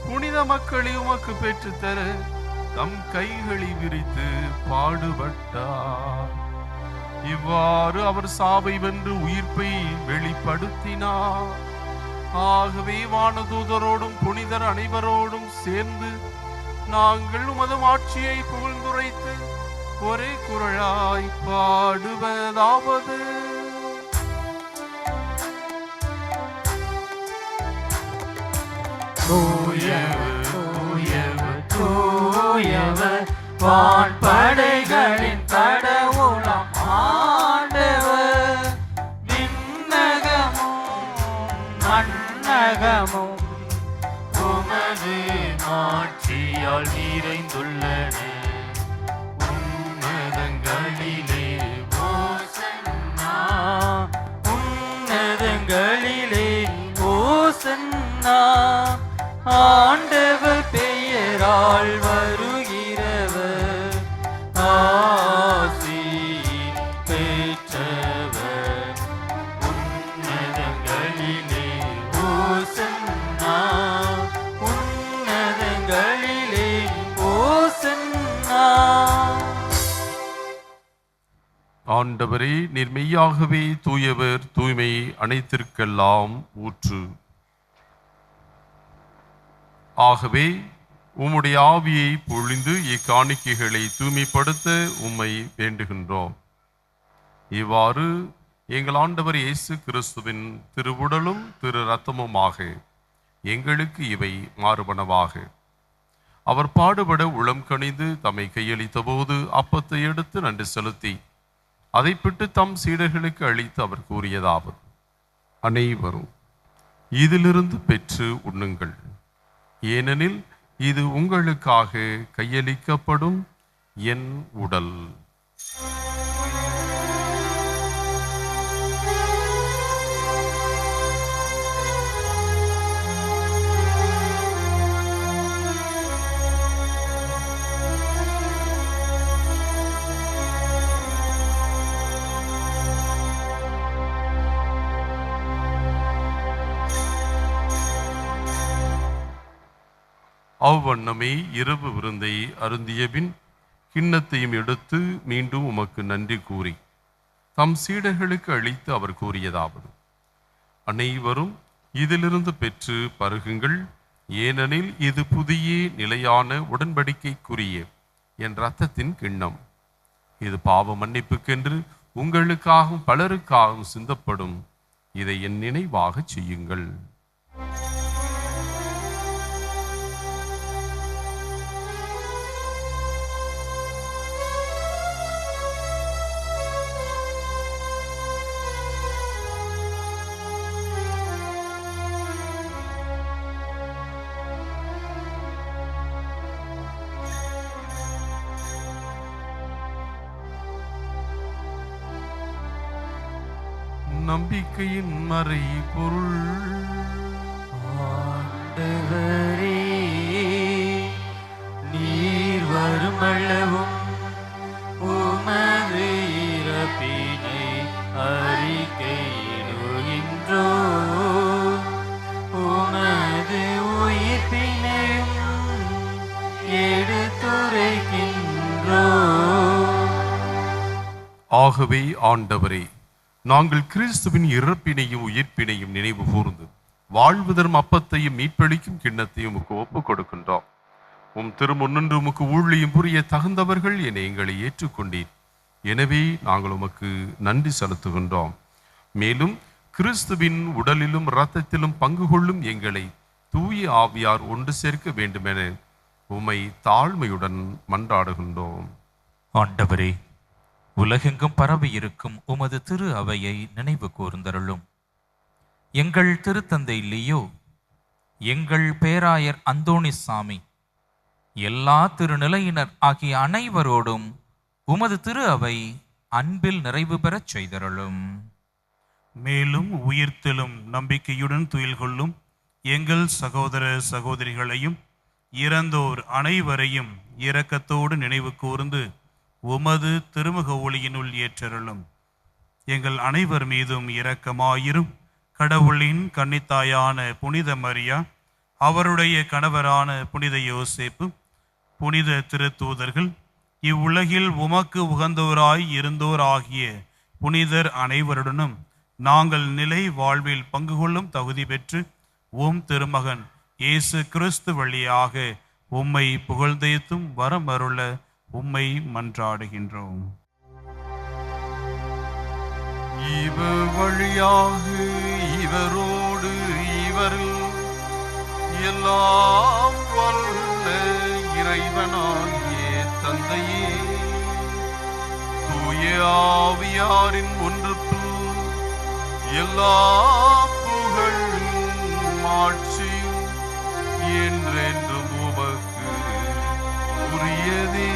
புனித மக்களை உமக்கு பெற்றுத்தர தம் கைகளை விரித்து பாடுபட்டார். இவ்வாறு அவர் சாவை வென்று உயிர்ப்பை வெளிப்படுத்தினார். ஆகவே வானதூதரோடும் புனிதர் அனைவரோடும் சேர்ந்து நாங்கள் உமது ஆட்சியை புகழ்ந்துரைத்து ஒரே குரலாய் பாடுவதாவது: தூயவர் தூயவர் தூயவர் வான்படைகளின் கடவுளாம் ஆண்டவர். விண்ணகமும் மண்ணகமும் உமது ஆட்சியால் நிறைந்துள்ளன. உன்னதங்களிலே ஓசன்னா, உன்னதங்களிலே ஓசன்னா. ஆண்டவர் பெயரால் வருகிறவர் ஆசி பெற்றவர். உன்னதங்களிலே ஓசன்னா, உன்னதங்களிலே ஓசன்னா. ஆண்டவரே, நீர் மெய்யாகவே தூயவர், தூய்மை அனைத்திற்கெல்லாம் ஊற்று. ஆகவே உம்முடைய ஆவியை பொழிந்து இக்காணிக்கைகளை தூய்மைப்படுத்த உம்மை வேண்டுகின்றோம். இவ்வாறு எங்கள் ஆண்டவர் இயேசு கிறிஸ்துவின் திருவுடலும் திரு இரத்தமுமாக எங்களுக்கு இவை மாறுபனவாக. அவர் பாடுபட உளம் கனிந்து தம்மை கையளித்த போது அப்பத்தை எடுத்து நன்றி செலுத்தி அதை பிட்டு தம் சீடர்களுக்கு அளித்து அவர் கூறியதாவது: அனைவரும் இதிலிருந்து பெற்று உண்ணுங்கள், ஏனெனில் இது உங்களுக்காக கையளிக்கப்படும் என் உடல். அவ்வண்ணமே இரவு விருந்தை அருந்தியபின் கிண்ணத்தையும் எடுத்து மீண்டும் உமக்கு நன்றி கூறி தம் சீடர்களுக்கு அளித்து அவர் கூறியதாவது: அனைவரும் இதிலிருந்து பெற்று பருகுங்கள், ஏனெனில் இது புதிய நிலையான உடன்படிக்கைக்குரிய என் இரத்தத்தின் கிண்ணம். இது பாவ மன்னிப்புக்கென்று உங்களுக்காகவும் பலருக்காகவும் சிந்தப்படும். இதை என் நினைவாக செய்யுங்கள். நம்பிக்கையின் மறை பொருள். ஆண்டவரே, நீர் வருமளவும் உமது இறப்பினை அறிக்கையிடுகின்றோ, உமது உயிர்ப்பினையும் எடுத்துரைக்கின்றோ. ஆகவே ஆண்டவரே, நாங்கள் கிறிஸ்துவின் இறப்பினையும் உயிர்ப்பினையும் நினைவு கூர்ந்து வாழ்வு தரும் அப்பத்தையும் மீட்பளிக்கும் கிண்ணத்தையும் உமக்கு ஒப்புக் கொடுக்கின்றோம். உம் திருமுன்னின்று உமக்கு ஊழியம் புரிய தகுந்தவர்கள் என எங்களை ஏற்றுக்கொண்டீர். எனவே நாங்கள் உமக்கு நன்றி செலுத்துகின்றோம். மேலும் கிறிஸ்துவின் உடலிலும் இரத்தத்திலும் பங்கு கொள்ளும் எங்களை தூய ஆவியார் ஒன்று சேர்க்க வேண்டுமென உம்மை தாழ்மையுடன் மன்றாடுகின்றோம். ஆண்டவரே, உலகெங்கும் பரவி இருக்கும் உமது திரு அவையை நினைவு கூர்ந்தருளும். எங்கள் திருத்தந்தை லியோ, எங்கள் பேராயர் அந்தோணிசாமி, எல்லா திருநிலையினர் ஆகிய அனைவரோடும் உமது திரு அவை அன்பில் நிறைவு பெறச் செய்தருளும். மேலும் உயிர்த்தெழும் நம்பிக்கையுடன் துயில் கொள்ளும் எங்கள் சகோதர சகோதரிகளையும் இறந்தோர் அனைவரையும் இரக்கத்தோடு நினைவு கூர்ந்து உமது திருமுக ஒளியினுள் ஏற்றருளும். எங்கள் அனைவர் மீதும் இரக்கமாயிரும். கடவுளின் கன்னித்தாயான புனித மரியா, அவருடைய கணவரான புனித யோசேப்பு, புனித திருத்தூதர்கள், இவ்வுலகில் உமக்கு உகந்தோராய் இருந்தோர் ஆகிய புனிதர் அனைவருடனும் நாங்கள் நிலை வாழ்வில் பங்கு கொள்ளும் தகுதி பெற்று உம் திருமகன் இயேசு கிறிஸ்து வழியாக உம்மை புகழ்ந்தேத்தும் வரம் அருள உம்மை மன்றாடுகின்றோம். இவர் வழியாக இவரோடு இவரில் எல்லாம் வல்ல இறைவனாகிய தந்தையே, தூய ஆவியாரின் ஒன்றுப்பு எல்லா புகழும் ஆட்சியும் என்றென்றும் உமக்கு உரியதே.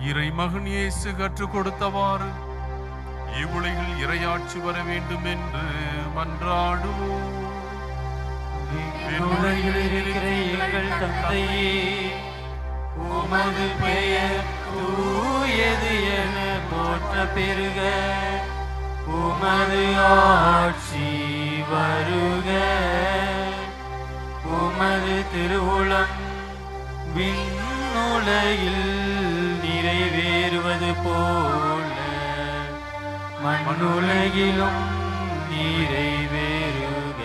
இறைமகன் இயேசு கற்றுக் கொடுத்தவாறு இவ்வுலகில் இறையாட்சி வர வேண்டும் என்று மன்றாடுவோம். எங்கள் தந்தையே, உமது பெயர் தூயது என போற்ற பெருக, உமது ஆட்சி வருக, உமது திருவுளம் விண்ணுலகில் நிறைவேறுவது போல மண்ணுலகிலும் நிறைவேறுக.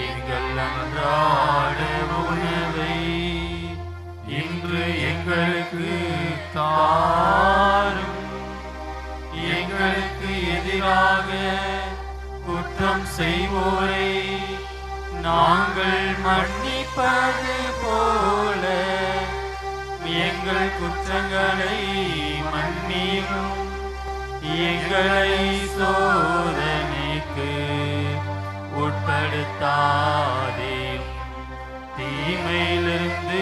எங்கள் அன்றாட உணவை இன்று எங்களுக்கு தாரும். எங்களுக்கு எதிராக குற்றம் செய்வோரை நாங்கள் மன்னிப்பது போல எங்கள் குற்றங்களை மன்னியும். எங்களை சோதனைக்கு உட்படுத்தாதேயும், தீமையிலிருந்து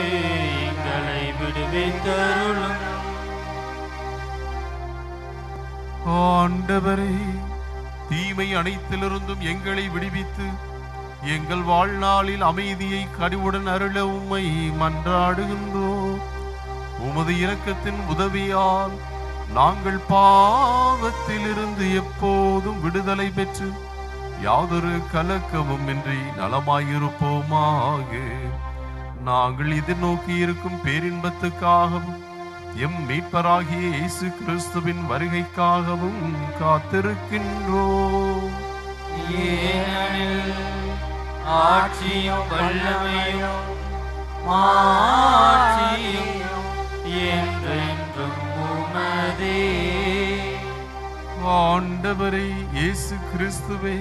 எங்களை விடுவித்தருளும். ஆண்டவரே, தீமை அனைத்திலிருந்தும் எங்களை விடுவித்து எங்கள் வாழ்நாளில் அமைதியை கனிவுடன் அருள உம்மை மன்றாடுகின்றோம். உமது இரக்கத்தின் உதவியால் நாங்கள் பாவத்திலிருந்து எப்போதும் விடுதலை பெற்று யாதொரு கலக்கமும் இன்றி நலமாயிருப்போமாக. நாங்கள் எதிர்நோக்கி இருக்கும் பேரின்பத்துக்காகவும் எம் மீட்பராகிய இயேசு கிறிஸ்துவின் வருகைக்காகவும் காத்திருக்கின்றோம். ஏனெனில் ஆட்சியும் வல்லமையும் மாட்சியும் என்றென்றும் உமதே. ஆண்டவரே இயேசு கிறிஸ்துவே,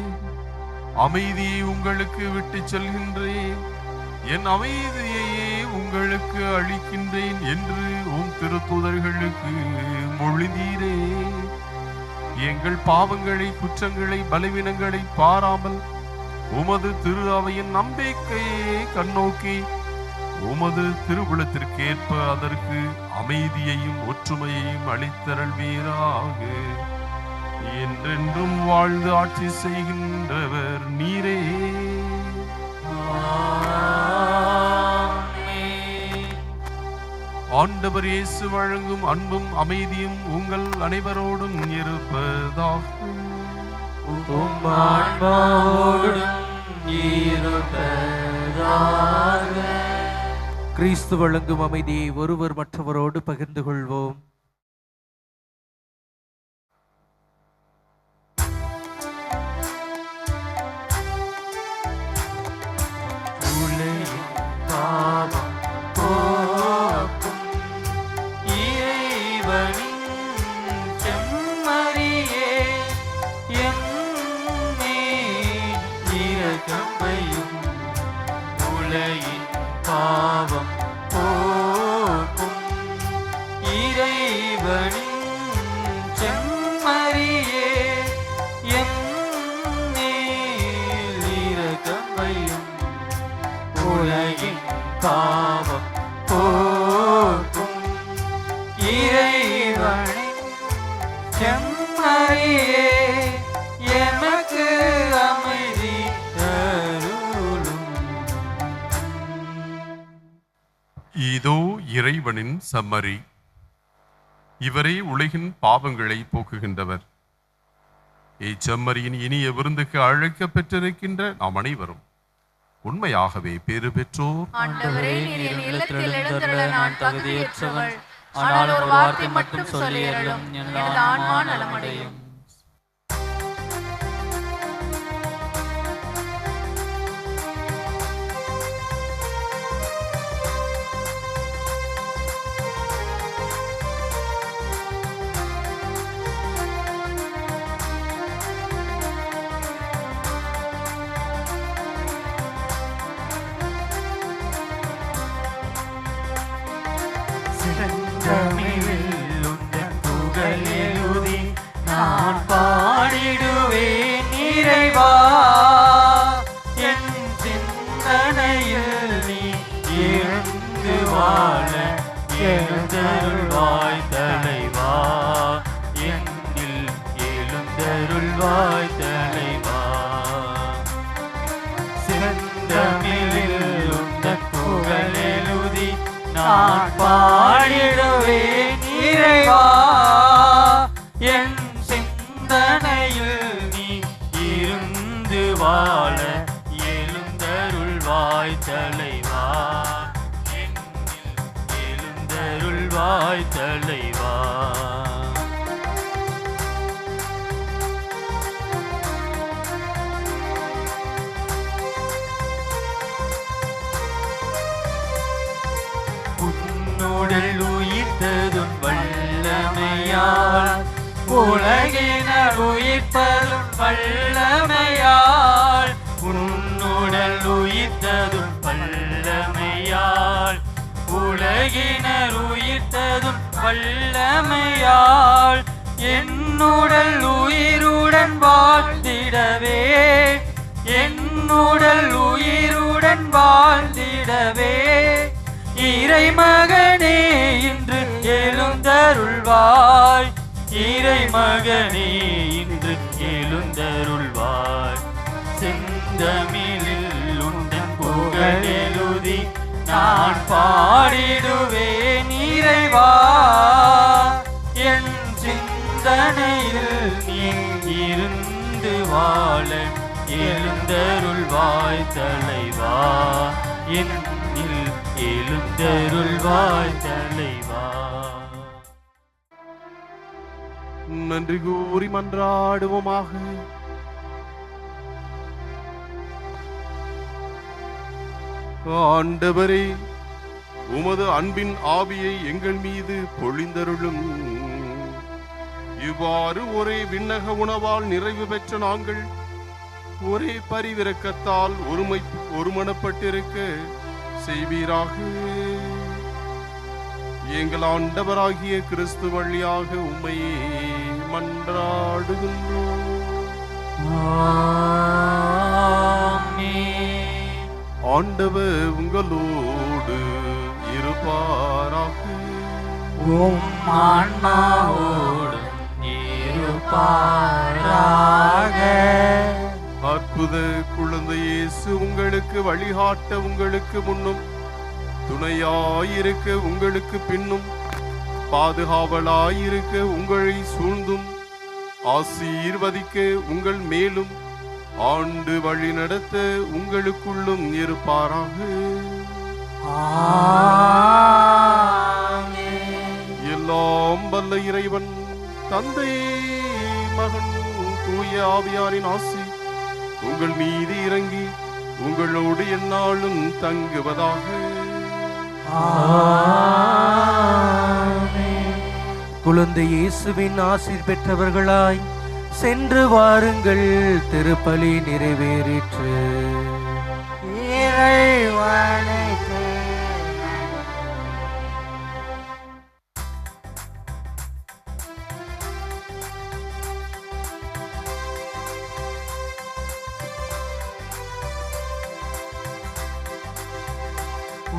அமைதியை உங்களுக்கு விட்டுச் செல்கின்றேன், என் அமைதியையே உங்களுக்கு அளிக்கின்றேன் என்று உம் திருத்தூதர்களுக்கு மொழிந்தீரே. எங்கள் பாவங்களை, குற்றங்களை, பலவீனங்களை பாராமல் உமது திரு அவையின் நம்பிக்கையை கண்ணோக்கி உமது திருவுளத்திற்கேற்ப அதற்கு அமைதியையும் ஒற்றுமையையும் அளித்தருள்வீராக. என்றென்றும் வாழ்ந்து ஆட்சி செய்கின்றவர் நீரே. ஆண்டவர் இயேசு வழங்கும் அன்பும் அமைதியும் உங்கள் அனைவரோடும் இருப்பதாக. கிறிஸ்து வழங்கும் அமைதியை ஒருவர் மற்றவரோடு பகிர்ந்து கொள்வோம். பாவம் போக்கும் இறைவனின் செம்மறியே, என் மேல் இரக்கம் வையும். உலகின் பாவம் போக்கும் இறைவனின் செம்மறியே, எனக்கு அமைதி தருளும். இறைவனின் செம்மறி. இவரே உலகின் பாவங்களை போக்குகின்றவர். இச்செம்மறியின் இனிய விருந்துக்கு அழைக்க பெற்றிருக்கின்ற நாம் அனைவரும் உண்மையாகவே பேறு பெற்றோர். ஆண்டவரே, நீர் என் இல்லத்தில் எழுந்தருள நான் தகுதியற்றவள். ஆனால் ஒரு வார்த்தை மட்டும் சொல்லியருளும், எனது ஆன்மா நலமடையும். நான் பாடிடுவேன் இறைவா, என் சிந்தனையில் நீ எழுந்து வாழ எழுந்தருள்வாய் தலைவா, என்னில் எழுந்தருள்வாய் தலைவா. செந்தமிழில் உந்தன் புகழெழுதி நான் பாடிடுவேன் இறைவா, என் சிந்தனையில் நீ இருந்து வாழ எழுந்தருள்வாய் தலைவா, என்னில் எழுந்தருள்வாய் தலைவா. உன்னுடல் உயிர்த்ததும் வல்லமையால், உலகினர் உயிர்ப்பதும் வல்லமையால், உன்னுடல் உயிர்த்ததும் வல்லமையால், உலகினர் உயிர்த்ததும் வல்லமையால், என்னுடல் உயிருடன் வாழ்ந்திடவே, என்னுடல் உயிருடன் வாழ்ந்திடவே, இறைமகனே இன்று எழுந்தருள்வாய், இறைமகனே இன்று எழுந்தருள்வாய். செந்தமிழில் உந்தன் புகழெழுதி நான் பாடிடுவேன் இறைவா, என் சிந்தனையில் நீ இருந்து வாழ எழுந்தருள்வாய் தலைவா, என்னில் எழுந்தருள்வாய் தலைவா. நன்றி கூறி மன்றாடுவோமாக. ஆண்டவரே, உமது அன்பின் ஆவியை எங்கள் மீது பொழிந்தருளும். இவ்வாறு ஒரே விண்ணக உணவால் நிறைவு பெற்ற நாங்கள் ஒரே பரிவிரக்கத்தால் ஒருமனப்பட்டிருக்க செய்வீராக. எங்கள் ஆண்டவராகிய கிறிஸ்து வழியாக உம்மையே மன்றாடுகின்றோம். ஆண்டவர் உங்களோடு இருப்பாராக. உம் ஆன்மாவோடு இருப்பாராக. அற்புத குழந்தை இயேசு உங்களுக்கு வழிகாட்ட உங்களுக்கு முன்னும் துணையாயிருக்க உங்களுக்கு பின்னும் பாதுகாவலாயிருக்க உங்களை சூழ்ந்தும் ஆசீர்வதிக்க உங்கள் மேலும் ஆண்டு வழி நடத்த உங்களுக்குள்ளும் இருப்பாராக. எல்லாம் வல்ல இறைவன் தந்தை மகன் தூய ஆவியாரின் ஆசி உங்கள் மீது இறங்கி உங்களோடு எந்நாளும் தங்குவதாக. குழந்தை இயேசுவின் ஆசீர் பெற்றவர்களாய் சென்று வாருங்கள், திருப்பலி நிறைவேறிற்று. இறைவனுக்கு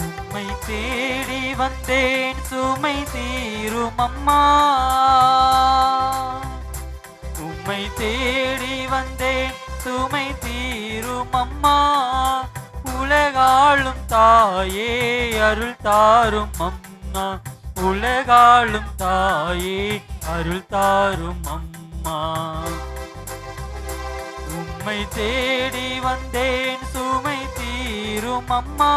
உம்மை தேடி வந்தேன், சுமை தீரும் அம்மா. உம்மை தேடி வந்தேன், சுமை தீரும் அம்மா. உலகாளும் தாயே அருள் தாரும் அம்மா. அம்மா, உலகாளும் தாயே அருள் தாரும் அம்மா. உம்மை தேடி வந்தேன் சுமை தீரும் அம்மா.